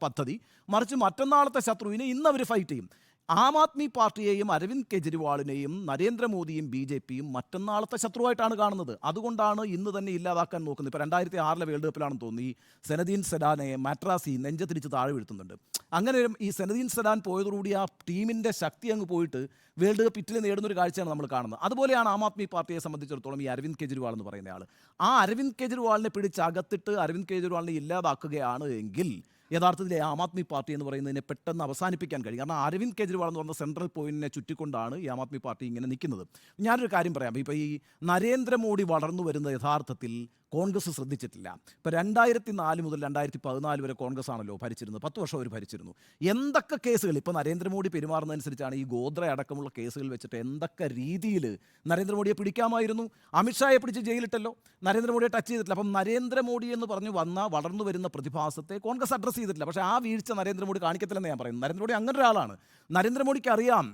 പദ്ധതി. മറിച്ച് മറ്റന്നാളത്തെ ശത്രുവിനെ ഇന്ന് അവർ ഫൈറ്റ് ചെയ്യും. ആം ആദ്മി പാർട്ടിയെയും അരവിന്ദ് കെജ്രിവാളിനെയും നരേന്ദ്രമോദിയും ബി ജെ പിയും മറ്റന്നാളത്തെ ശത്രുവായിട്ടാണ് കാണുന്നത്. അതുകൊണ്ടാണ് ഇന്ന് തന്നെ ഇല്ലാതാക്കാൻ നോക്കുന്നത്. ഇപ്പോൾ 2006 വേൾഡ് കപ്പിലാണെന്ന് തോന്നി സെനദീൻ സെഡാനെ മാട്രാസി നെഞ്ചത്തിരിച്ച് താഴെ വീഴ്ത്തുന്നുണ്ട്. അങ്ങനെ ഈ സെനദീൻ സെഡാൻ പോയതോടുകൂടി ആ ടീമിൻ്റെ ശക്തി അങ്ങ് പോയിട്ട് വേൾഡ് കപ്പ് ഇറ്റലി നേടുന്നൊരു കാഴ്ചയാണ് നമ്മൾ കാണുന്നത്. അതുപോലെയാണ് ആം ആദ്മി പാർട്ടിയെ സംബന്ധിച്ചിടത്തോളം ഈ അരവിന്ദ് കെജ്രിവാൾ എന്ന് പറയുന്ന ആൾ. ആ അരവിന്ദ് കെജ്രിവാളിനെ പിടിച്ചകത്തിട്ട് അരവിന്ദ് കെജ്രിവാളിനെ ഇല്ലാതാക്കുകയാണ് എങ്കിൽ യഥാർത്ഥത്തിൽ ആം ആദ്മി പാർട്ടി എന്ന് പറയുന്നതിനെ പെട്ടെന്ന് അവസാനിപ്പിക്കാൻ കഴിയും. കാരണം അരവിന്ദ് കെജ്രിവാൾ എന്ന് പറഞ്ഞ സെൻട്രൽ പോയിന്റിനെ ചുറ്റിക്കൊണ്ടാണ് ഈ ആം ആദ്മി പാർട്ടി ഇങ്ങനെ നിൽക്കുന്നത്. ഞാനൊരു കാര്യം പറയാം. ഇപ്പോൾ ഈ നരേന്ദ്രമോദി വളർന്നു വരുന്ന യഥാർത്ഥത്തിൽ കോൺഗ്രസ് ശ്രദ്ധിച്ചിട്ടില്ല. ഇപ്പോൾ 2004 മുതൽ 2014 വരെ കോൺഗ്രസ് ആണല്ലോ ഭരിച്ചിരുന്നത്. 10 വർഷം അവർ ഭരിച്ചിരുന്നു. എന്തൊക്കെ കേസുകൾ ഇപ്പോൾ നരേന്ദ്രമോദി പെരുമാറുന്നതനുസരിച്ചാണ് ഈ ഗോദ്ര അടക്കമുള്ള കേസുകൾ വെച്ചിട്ട് എന്തൊക്കെ രീതിയിൽ നരേന്ദ്രമോദിയെ പിടിക്കാമായിരുന്നു. അമിത്ഷായെ പിടിച്ച് ജയിലിട്ടല്ലോ, നരേന്ദ്രമോദിയെ ടച്ച് ചെയ്തിട്ടില്ല. അപ്പം നരേന്ദ്രമോദി എന്ന് പറഞ്ഞ് വളർന്നു വരുന്ന പ്രതിഭാസത്തെ കോൺഗ്രസ് അഡ്രസ്സ് ചെയ്തിട്ടില്ല. പക്ഷേ ആ വീഴ്ച നരേന്ദ്രമോദി കാണിക്കത്തില്ലെന്ന് ഞാൻ പറയുന്നു. നരേന്ദ്രമോദി അങ്ങനെ ഒരാളാണ്. നരേന്ദ്രമോദിക്ക് അറിയാം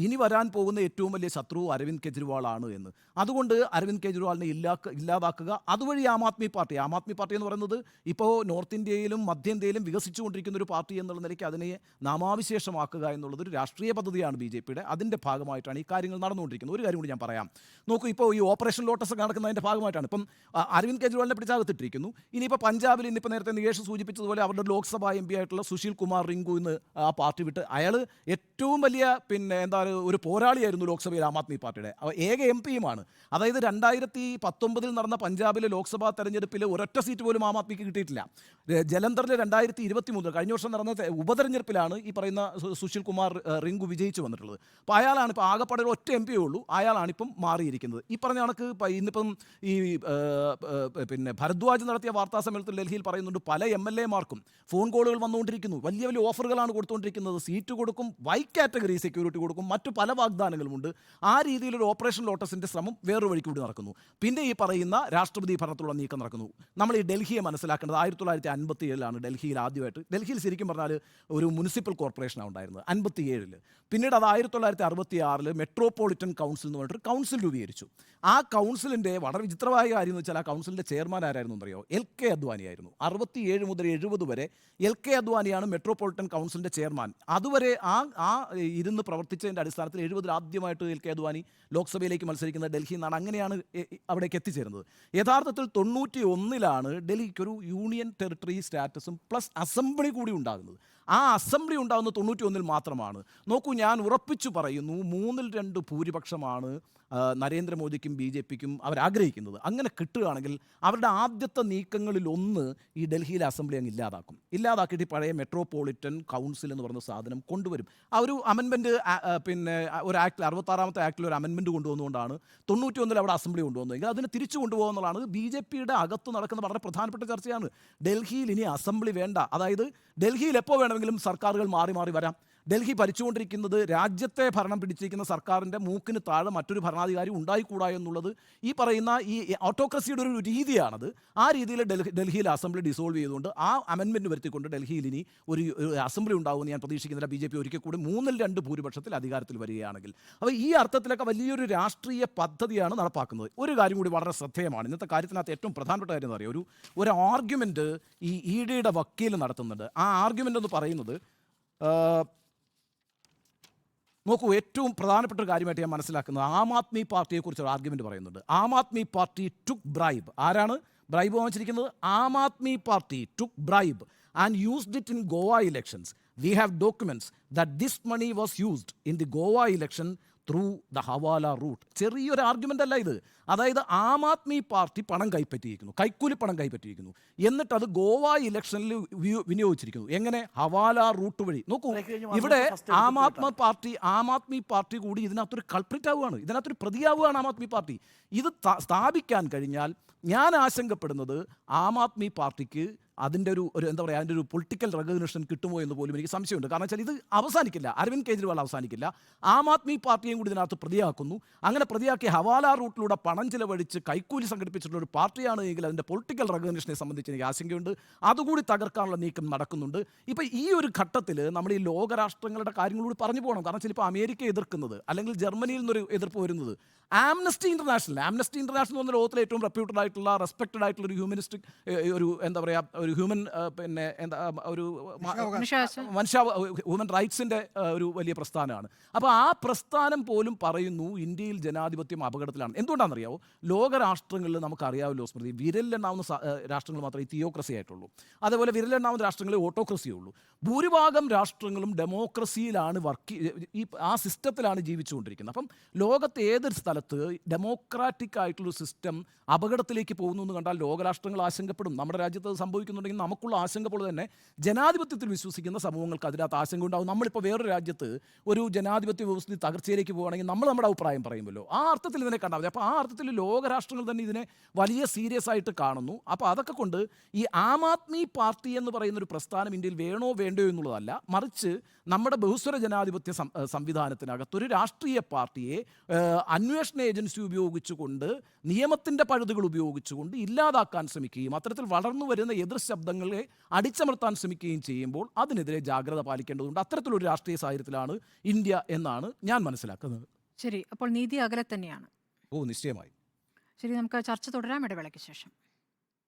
ഇനി വരാൻ പോകുന്ന ഏറ്റവും വലിയ ശത്രു അരവിന്ദ് കെജ്രിവാളാണ് എന്ന്. അതുകൊണ്ട് അരവിന്ദ് കെജ്രിവാളിനെ ഇല്ലാതാക്കുക, അതുവഴി ആം ആദ്മി പാർട്ടി എന്ന് പറയുന്നത് ഇപ്പോൾ നോർത്ത് ഇന്ത്യയിലും മധ്യ ഇന്ത്യയിലും വികസിച്ചുകൊണ്ടിരിക്കുന്ന ഒരു പാർട്ടി എന്നുള്ള നിലയ്ക്ക് അതിനെ നാമാവിശേഷമാക്കുക എന്നുള്ളത് ഒരു രാഷ്ട്രീയ പദ്ധതിയാണ് ബി ജെ പിയുടെ. അതിൻ്റെ ഭാഗമായിട്ടാണ് ഈ കാര്യങ്ങൾ നടന്നുകൊണ്ടിരിക്കുന്നത്. ഒരു കാര്യം കൂടി ഞാൻ പറയാം. നോക്കൂ, ഇപ്പോൾ ഈ ഓപ്പറേഷൻ ലോട്ടസ് ഒക്കെ നടക്കുന്നതിൻ്റെ ഭാഗമായിട്ടാണ് ഇപ്പം അരവിന്ദ് കെജ്രിവാളിനെ പിടിച്ചകത്തിട്ടിരിക്കുന്നു. ഇനിയിപ്പോൾ പഞ്ചാബിൽ ഇന്നിപ്പോൾ നേരത്തെ നികേഷ് സൂചിപ്പിച്ചതുപോലെ അവരുടെ ലോക്സഭാ എം പി ആയിട്ടുള്ള സുശീൽ കുമാർ റിങ്കു ഇന്ന് ആ പാർട്ടി വിട്ട്, അയാൾ ഏറ്റവും വലിയ ഒരു പോരാളിയായിരുന്നു ലോക്സഭയിൽ ആം ആദ്മി പാർട്ടിയുടെ. ഏക എം പിയുമാണ്. അതായത് 2019 നടന്ന പഞ്ചാബിലെ ലോക്സഭാ തെരഞ്ഞെടുപ്പിൽ ഒരൊറ്റ സീറ്റ് പോലും ആം ആദ്മിക്ക് കിട്ടിയിട്ടില്ല. ജലന്ധറിൽ 2023 കഴിഞ്ഞ വർഷം നടന്ന ഉപതെരഞ്ഞെടുപ്പിലാണ് ഈ പറയുന്ന സുശീൽ കുമാർ റിങ്കു വിജയിച്ചു വന്നിട്ടുള്ളത്. അപ്പോൾ അയാളാണ് ഇപ്പോൾ ആകെപ്പാടെ ഒരു ഒറ്റ എം പിയേ ഉള്ളൂ. അയാളാണിപ്പം മാറിയിരിക്കുന്നത്. ഈ പറഞ്ഞ കണക്ക് ഇന്നിപ്പം ഈ ഭരദ്വാജ് നടത്തിയ വാർത്താ സമ്മേളനത്തിൽ ഡൽഹിയിൽ പറയുന്നുണ്ട്, പല MLA-മാർക്കും ഫോൺ കോളുകൾ വന്നുകൊണ്ടിരിക്കുന്നു. വലിയ വലിയ ഓഫറുകളാണ് കൊടുത്തുകൊണ്ടിരിക്കുന്നത്. സീറ്റ് കൊടുക്കും, വൈ കാറ്റഗറി സെക്യൂരിറ്റി കൊടുക്കും, മറ്റു പല വാഗ്ദാനങ്ങളുമുണ്ട്. ആ രീതിയിലൊരു ഓപ്പറേഷൻ ലോട്ടസിൻ്റെ ശ്രമം വേറൊരു വഴിക്ക് കൂടി നടക്കുന്നു. പിന്നെ ഈ പറയുന്ന രാഷ്ട്രപതി ഭരണത്തിലുള്ള നീക്കം നടക്കുന്നു. നമ്മൾ ഈ ഡൽഹിയെ മനസ്സിലാക്കേണ്ടത് 1957 ഡൽഹിയിൽ ആദ്യമായിട്ട്, ഡൽഹിയിൽ ശരിക്കും പറഞ്ഞാൽ ഒരു മുനിസിപ്പൽ കോർപ്പറേഷനാണ് ഉണ്ടായിരുന്നത് 57. പിന്നീട് അത് 1966 മെട്രോപൊളിറ്റൻ കൗൺസിൽ എന്ന് പറഞ്ഞിട്ട് കൗൺസിൽ രൂപീകരിച്ചു. ആ കൗൺസിലിൻ്റെ വളരെ വിചിത്രമായ കാര്യം എന്ന് വെച്ചാൽ ആ കൗൺസിലിൻ്റെ ചെയർമാൻ ആരായിരുന്നു എന്നറിയോ? LK അദ്വാനി ആയിരുന്നു. 67 മുതൽ 70 വരെ LK അദ്വാനിയാണ് മെട്രോപൊളിറ്റൻ കൗൺസിലിൻ്റെ ചെയർമാൻ. അതുവരെ ആ ഇരുന്ന് പ്രവർത്തിച്ചതിൻ്റെ അടിസ്ഥാനത്തിൽ 70 ആദ്യമായിട്ട് LK അദ്വാനി ലോക്സഭയിലേക്ക് മത്സരിക്കുന്നത് ഡൽഹിയിൽ നിന്നാണ്. അങ്ങനെയാണ് അവിടേക്ക് എത്തിച്ചേരുന്നത്. യഥാർത്ഥത്തിൽ 91 ഡൽഹിക്ക് ഒരു യൂണിയൻ ടെറിട്ടറി സ്റ്റാറ്റസും പ്ലസ് അസംബ്ലി കൂടി ഉണ്ടാകുന്നത്. ആ അസംബ്ലി ഉണ്ടാകുന്നത് 91 മാത്രമാണ്. നോക്കൂ, ഞാൻ ഉറപ്പിച്ചു പറയുന്നു, 3-2 ഭൂരിപക്ഷമാണ് നരേന്ദ്രമോദിക്കും ബി ജെ പിക്കും അവരാഗ്രഹിക്കുന്നത്. അങ്ങനെ കിട്ടുകയാണെങ്കിൽ അവരുടെ ആദ്യത്തെ നീക്കങ്ങളിലൊന്ന് ഈ ഡൽഹിയിലെ അസംബ്ലി അങ്ങ് ഇല്ലാതാക്കിയിട്ട് പഴയ മെട്രോപൊളിറ്റൻ കൗൺസിൽ എന്ന് പറയുന്ന സാധനം കൊണ്ടുവരും. ആ ഒരു അമെൻമെൻറ്റ് ഒരു ആക്ടിൽ 66ാമത്തെ ആക്ടിൽ ഒരു അമെൻമെൻറ്റ് കൊണ്ടുവന്നുകൊണ്ടാണ് 91 അവിടെ അസംബ്ലി കൊണ്ടുവന്നതെങ്കിൽ അതിനെ തിരിച്ചു കൊണ്ടുപോകുന്നതാണ് ബി ജെ പിയുടെ അകത്ത് നടക്കുന്ന വളരെ പ്രധാനപ്പെട്ട ചർച്ചയാണ്. ഡൽഹിയിൽ ഇനി അസംബ്ലി വേണ്ട. അതായത് ഡൽഹിയിൽ എപ്പോൾ വേണമെങ്കിലും സർക്കാരുകൾ മാറി മാറി വരാം. ഡൽഹി ഭരിച്ചുകൊണ്ടിരിക്കുന്നത് രാജ്യത്തെ ഭരണം പിടിച്ചിരിക്കുന്ന സർക്കാരിൻ്റെ മൂക്കിന് താഴെ മറ്റൊരു ഭരണാധികാരി ഉണ്ടായിക്കൂടാ എന്നുള്ളത് ഈ പറയുന്ന ഈ ഓട്ടോക്രസിയുടെ ഒരു രീതിയാണത്. ആ രീതിയിൽ ഡൽഹിയിൽ അസംബ്ലി ഡിസോൾവ് ചെയ്തുകൊണ്ട് ആ അമെൻമെൻറ്റ് വരുത്തിക്കൊണ്ട് ഡൽഹിയിൽ ഇനി ഒരു അസംബ്ലി ഉണ്ടാകുമെന്ന് ഞാൻ പ്രതീക്ഷിക്കുന്നില്ല. BJP ഒരിക്കൽ കൂടി 3/2 ഭൂരിപക്ഷത്തിൽ അധികാരത്തിൽ വരികയാണെങ്കിൽ. അപ്പോൾ ഈ അർത്ഥത്തിലൊക്കെ വലിയൊരു രാഷ്ട്രീയ പദ്ധതിയാണ് നടപ്പാക്കുന്നത്. ഒരു കാര്യം കൂടി വളരെ ശ്രദ്ധേയമാണ്. ഇന്നത്തെ കാര്യത്തിനകത്ത് ഏറ്റവും പ്രധാനപ്പെട്ട കാര്യം എന്ന് പറയുക, ഒരു ആർഗ്യുമെൻറ്റ് ഈ EDയുടെ വക്കീൽ നടത്തുന്നുണ്ട്. ആ ആർഗ്യുമെൻ്റ് എന്ന് പറയുന്നത് നോക്കൂ, ഏറ്റവും പ്രധാനപ്പെട്ട ഒരു കാര്യമായിട്ട് ഞാൻ മനസ്സിലാക്കുന്നത് ആം ആദ്മി പാർട്ടിയെക്കുറിച്ച് ഒരു ആർഗ്യുമെൻ്റ് പറയുന്നുണ്ട്. Aam Aadmi party took bribe. ആരാണ് ബ്രൈബ് വാങ്ങിച്ചിരിക്കുന്നത്? Aam Aadmi party took bribe and used it in Goa elections. We have documents that this money was used in the Goa election through the hawala route. ചെറിയൊരു ആർഗ്യുമെൻ്റ് അല്ല ഇത്. അതായത് ആം ആദ്മി പാർട്ടി പണം കൈപ്പറ്റിയിരിക്കുന്നു, കൈക്കൂലി പണം കൈപ്പറ്റിയിരിക്കുന്നു, എന്നിട്ട് അത് ഗോവ ഇലക്ഷനിൽ വിനിയോഗിച്ചിരിക്കുന്നു. എങ്ങനെ? ഹവാല റൂട്ട് വഴി. നോക്കൂ, ഇവിടെ ആം ആദ്മി പാർട്ടി കൂടി ഇതിനകത്തൊരു കൾപ്രിറ്റ് ആവുകയാണ്, ഇതിനകത്തൊരു പ്രതിയാവുകയാണ് ആം ആദ്മി പാർട്ടി. ഇത് സ്ഥാപിക്കാൻ കഴിഞ്ഞാൽ ഞാൻ ആശങ്കപ്പെടുന്നത് ആം ആദ്മി പാർട്ടിക്ക് അതിൻ്റെ ഒരു എന്താ പറയുക, അതിൻ്റെ ഒരു പൊളിറ്റിക്കൽ റെക്കഗ്നിഷൻ കിട്ടുമോ എന്ന് പോലും എനിക്ക് സംശയമുണ്ട്. കാരണം വെച്ചാൽ ഇത് അവസാനിക്കില്ല, അരവിന്ദ് കെജ്രിവാൾ അവസാനിക്കില്ല, ആം ആദ്മി പാർട്ടിയും കൂടി ഇതിനകത്ത് പ്രതിയാക്കുന്നു. അങ്ങനെ പ്രതിയാക്കി ഹവാല റൂട്ടിലൂടെ പണം ചിലവഴിച്ച് കൈക്കൂലി സംഘടിപ്പിച്ചിട്ടുള്ള ഒരു പാർട്ടിയാണ് എങ്കിൽ അതിൻ്റെ പൊളിറ്റിക്കൽ റെക്കഗ്നിഷനെ സംബന്ധിച്ച് എനിക്ക് ആശങ്കയുണ്ട്. അതുകൂടി തകർക്കാനുള്ള നീക്കം നടക്കുന്നുണ്ട്. ഇപ്പോൾ ഈ ഒരു ഘട്ടത്തിൽ നമ്മൾ ഈ ലോകരാഷ്ട്രങ്ങളുടെ കാര്യങ്ങളൂടി പറഞ്ഞു പോകണം. കാരണം വെച്ചാൽ ഇപ്പോൾ അമേരിക്ക എതിർക്കുന്നത് അല്ലെങ്കിൽ ജർമ്മനിയിൽ നിന്നൊരു എതിർപ്പ് വരുന്നത് ആംനസ്റ്റി ഇന്റർനാഷണൽ എന്ന് പറഞ്ഞ ലോകത്തിലെ ഏറ്റവും റെപ്യൂട്ടഡ് ആയിട്ടുള്ള റെസ്പെക്റ്റഡ് ആയിട്ടുള്ള ഒരു ഹ്യൂമനിസ്റ്റിക് ഒരു എന്താ പറയുക, ഒരു ഹ്യൂമൻ പിന്നെ എന്താ ഒരു ഹ്യൂമൻ റൈറ്റ്സിൻ്റെ ഒരു വലിയ പ്രസ്ഥാനമാണ്. അപ്പോൾ ആ പ്രസ്ഥാനം പോലും പറയുന്നു ഇന്ത്യയിൽ ജനാധിപത്യം അപകടത്തിലാണ്. എന്തുകൊണ്ടാണെന്നറിയാവോ? ലോകരാഷ്ട്രങ്ങളിൽ നമുക്കറിയാമല്ലോ സ്മൃതി, വിരലിലെണ്ണാവുന്ന രാഷ്ട്രങ്ങൾ മാത്രമേ തിയോക്രസി ആയിട്ടുള്ളൂ. അതേപോലെ വിരലിലെണ്ണാവുന്ന രാഷ്ട്രങ്ങളിൽ ഓട്ടോക്രസിയേ ഉള്ളൂ. ഭൂരിഭാഗം രാഷ്ട്രങ്ങളും ഡെമോക്രസിയിലാണ് ആ സിസ്റ്റത്തിലാണ് ജീവിച്ചുകൊണ്ടിരിക്കുന്നത്. അപ്പം ലോകത്തെ ഏതൊരു സ്ഥലത്ത് ഡെമോക്രാറ്റിക് ആയിട്ടുള്ള സിസ്റ്റം അപകടത്തിലേക്ക് പോകുന്നു എന്ന് കണ്ടാൽ ലോകരാഷ്ട്രങ്ങൾ ആശങ്കപ്പെടും. നമ്മുടെ രാജ്യത്ത് അത് സംഭവിക്കുന്നുണ്ടെങ്കിൽ നമുക്കുള്ള ആശങ്ക പോലെ തന്നെ ജനാധിപത്യത്തിൽ വിശ്വസിക്കുന്ന സമൂഹങ്ങൾക്ക് അതിനകത്ത് ആശങ്ക ഉണ്ടാകും. നമ്മളിപ്പോൾ വേറൊരു രാജ്യത്ത് ഒരു ജനാധിപത്യ വ്യവസ്ഥ തകർച്ചയിലേക്ക് പോകുകയാണെങ്കിൽ നമ്മൾ നമ്മുടെ അഭിപ്രായം പറയുമല്ലോ. ആ അർത്ഥത്തിൽ ഇതിനെ കണ്ടാൽ മതി. അപ്പോൾ ആ അർത്ഥത്തിൽ ലോകരാഷ്ട്രങ്ങൾ തന്നെ ഇതിനെ വലിയ സീരിയസ് ആയിട്ട് കാണുന്നു. അപ്പോൾ അതൊക്കെ കൊണ്ട് ഈ ആം ആദ്മി പാർട്ടി എന്ന് പറയുന്ന ഒരു പ്രസ്ഥാനം ഇന്ത്യയിൽ വേണോ വേണ്ടയോ എന്നുള്ളതല്ല, മറിച്ച് നമ്മുടെ ബഹുസ്വര ജനാധിപത്യ സംവിധാനത്തിനകത്ത് ഒരു രാഷ്ട്രീയ പാർട്ടിയെ അന്വേഷണ ഏജൻസി ഉപയോഗിച്ചുകൊണ്ട് നിയമത്തിൻ്റെ പഴുതുകൾ ഉപയോഗിച്ചുകൊണ്ട് ഇല്ലാതാക്കാൻ ശ്രമിക്കുകയും അത്തരത്തിൽ വളർന്നു വരുന്ന എതിർ ശബ്ദങ്ങളെ അടിച്ചമർത്താൻ ശ്രമിക്കുകയും ചെയ്യുമ്പോൾ അതിനെതിരെ ജാഗ്രത പാലിക്കേണ്ടതുണ്ട്. അത്തരത്തിലൊരു രാഷ്ട്രീയ സാഹചര്യത്തിലാണ് ഇന്ത്യ എന്നാണ് ഞാൻ മനസ്സിലാക്കുന്നത്. ശരി, അപ്പോൾ നീതി അകലെ തന്നെയാണ്. നിശ്ചയമായി. ശരി, നമുക്ക് ചർച്ച തുടരാം ഇടവേളയ്ക്ക് ശേഷം.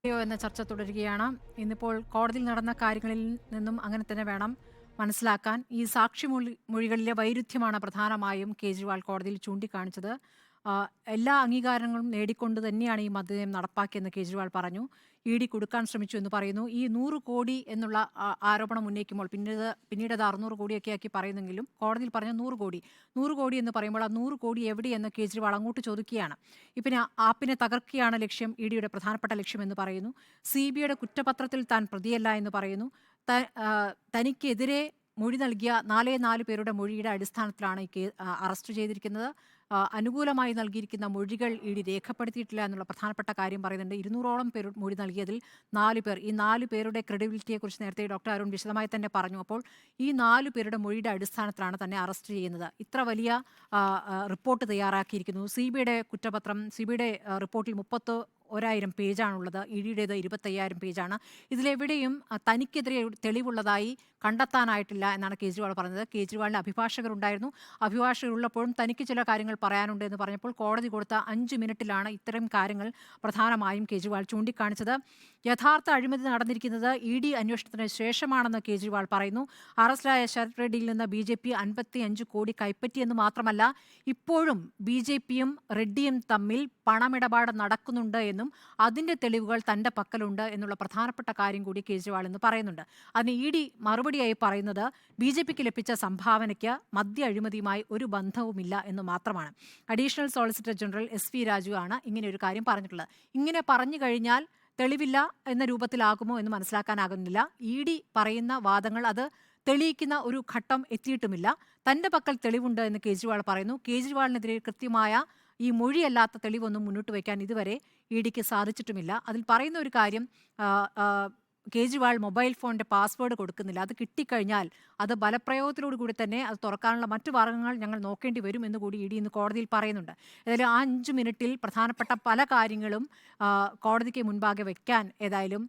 എന്ന ചർച്ച തുടരുകയാണ്. ഇന്നിപ്പോൾ കോടതിയിൽ നടന്ന കാര്യങ്ങളിൽ നിന്നും അങ്ങനെ തന്നെ വേണം മനസ്സിലാക്കാൻ. ഈ സാക്ഷിമൊഴികളിലെ വൈരുദ്ധ്യമാണ് പ്രധാനമായും കേജ്രിവാൾ കോടതിയിൽ ചൂണ്ടിക്കാണിച്ചത്. എല്ലാ അംഗീകാരങ്ങളും നേടിക്കൊണ്ട് തന്നെയാണ് ഈ മദ്യനയം നടപ്പാക്കിയെന്ന് കേജ്രിവാൾ പറഞ്ഞു. ED കൊടുക്കാൻ ശ്രമിച്ചു എന്ന് പറയുന്നു. ഈ 100 കോടി എന്നുള്ള ആരോപണം ഉന്നയിക്കുമ്പോൾ പിന്നീട് അത് 600 കോടിയൊക്കെ ആക്കി പറയുന്നെങ്കിലും കോടതിയിൽ പറഞ്ഞ 100 കോടി എന്ന് പറയുമ്പോൾ ആ 100 കോടി എവിടെയെന്ന് കേജ്രിവാൾ അങ്ങോട്ട് ചോദിക്കുകയാണ്. ഇപ്പം ആപ്പിനെ തകർക്കുകയാണ് ലക്ഷ്യം, EDയുടെ പ്രധാനപ്പെട്ട ലക്ഷ്യമെന്ന് പറയുന്നു. CBIയുടെ കുറ്റപത്രത്തിൽ താൻ പ്രതിയല്ല എന്ന് പറയുന്നു. തനിക്കെതിരെ മൊഴി നൽകിയ 4 പേരുടെ മൊഴിയുടെ അടിസ്ഥാനത്തിലാണ് ഈ അറസ്റ്റ് ചെയ്തിരിക്കുന്നത്. അനുകൂലമായി നൽകിയിരിക്കുന്ന മൊഴികൾ ED രേഖപ്പെടുത്തിയിട്ടില്ല എന്നുള്ള പ്രധാനപ്പെട്ട കാര്യം പറയുന്നുണ്ട്. 200ഓളം പേർ മൊഴി നൽകിയതിൽ 4 പേർ, ഈ 4 പേരുടെ ക്രെഡിബിലിറ്റിയെക്കുറിച്ച് നേരത്തെ ഡോക്ടർ അരുൺ വിശദമായി തന്നെ പറഞ്ഞു. അപ്പോൾ ഈ 4 പേരുടെ മൊഴിയുടെ അടിസ്ഥാനത്തിലാണ് തന്നെ അറസ്റ്റ് ചെയ്യുന്നത്. ഇത്ര വലിയ റിപ്പോർട്ട് തയ്യാറാക്കിയിരിക്കുന്നു. CBIയുടെ കുറ്റപത്രം, CBIയുടെ റിപ്പോർട്ടിൽ 31,000 പേജാണുള്ളത്. EDയുടേത് 25,000 പേജാണ്. ഇതിലെവിടെയും തനിക്കെതിരെ തെളിവുള്ളതായി കണ്ടെത്താനായിട്ടില്ല എന്നാണ് കേജ്രിവാൾ പറഞ്ഞത്. കേജ്രിവാളിന് അഭിഭാഷകരുണ്ടായിരുന്നു. അഭിഭാഷകരുള്ളപ്പോഴും തനിക്ക് ചില കാര്യങ്ങൾ പറയാനുണ്ട് എന്ന് പറഞ്ഞപ്പോൾ കോടതി കൊടുത്ത 5 മിനിറ്റിലാണ് ഇത്തരം കാര്യങ്ങൾ പ്രധാനമായും കേജ്രിവാൾ ചൂണ്ടിക്കാണിച്ചത്. യഥാർത്ഥ അഴിമതി നടന്നിരിക്കുന്നത് ED അന്വേഷണത്തിന് ശേഷമാണെന്ന് കേജ്രിവാൾ പറയുന്നു. അറസ്റ്റിലായ ശരത് റെഡ്ഡിയിൽ നിന്ന് BJP 55 കോടി കൈപ്പറ്റിയെന്ന് മാത്രമല്ല, ഇപ്പോഴും BJPയും റെഡ്ഡിയും തമ്മിൽ പണമിടപാട് നടക്കുന്നുണ്ട് എന്നും അതിൻ്റെ തെളിവുകൾ തൻ്റെ പക്കലുണ്ട് എന്നുള്ള പ്രധാനപ്പെട്ട കാര്യം കൂടി കേജ്രിവാൾ എന്ന് പറയുന്നുണ്ട്. അതിന് ED മറുപടിയായി പറയുന്നത് BJPക്ക് ലഭിച്ച സംഭാവനയ്ക്ക് മദ്യ അഴിമതിയുമായി ഒരു ബന്ധവുമില്ല എന്ന് മാത്രമാണ്. Additional solicitor general SV Raju ആണ് ഇങ്ങനെ ഒരു കാര്യം പറഞ്ഞിട്ടുള്ളത്. ഇങ്ങനെ പറഞ്ഞു കഴിഞ്ഞാൽ തെളിവില്ല എന്ന രൂപത്തിലാകുമോ എന്ന് മനസ്സിലാക്കാനാകുന്നില്ല. ED പറയുന്ന വാദങ്ങൾ അത് തെളിയിക്കുന്ന ഒരു ഘട്ടം എത്തിയിട്ടുമില്ല. തൻ്റെ പക്കൽ തെളിവുണ്ട് എന്ന് കേജ്രിവാൾ പറയുന്നു. കേജ്രിവാളിനെതിരെ കൃത്യമായ ഈ മൊഴിയല്ലാത്ത തെളിവൊന്നും മുന്നോട്ട് വയ്ക്കാൻ ഇതുവരെ EDക്ക് സാധിച്ചിട്ടുമില്ല. അതിൽ പറയുന്ന ഒരു കാര്യം കേജ്രിവാൾ മൊബൈൽ ഫോണിന്റെ പാസ്വേഡ് കൊടുക്കുന്നില്ല. അത് കിട്ടിക്കഴിഞ്ഞാൽ അത് ബലപ്രയോഗത്തിലോടുകൂടി തന്നെ അത് തുറക്കാനുള്ള മറ്റു മാർഗങ്ങൾ ഞങ്ങൾ നോക്കേണ്ടി വരും എന്ന് കൂടി ഇഡി ഇന്ന് കോടതിയിൽ പറയുന്നുണ്ട്. ഏതായാലും ആ 5 മിനിറ്റിൽ പ്രധാനപ്പെട്ട പല കാര്യങ്ങളും കോടതിക്ക് മുൻപാകെ വെക്കാൻ ഏതായാലും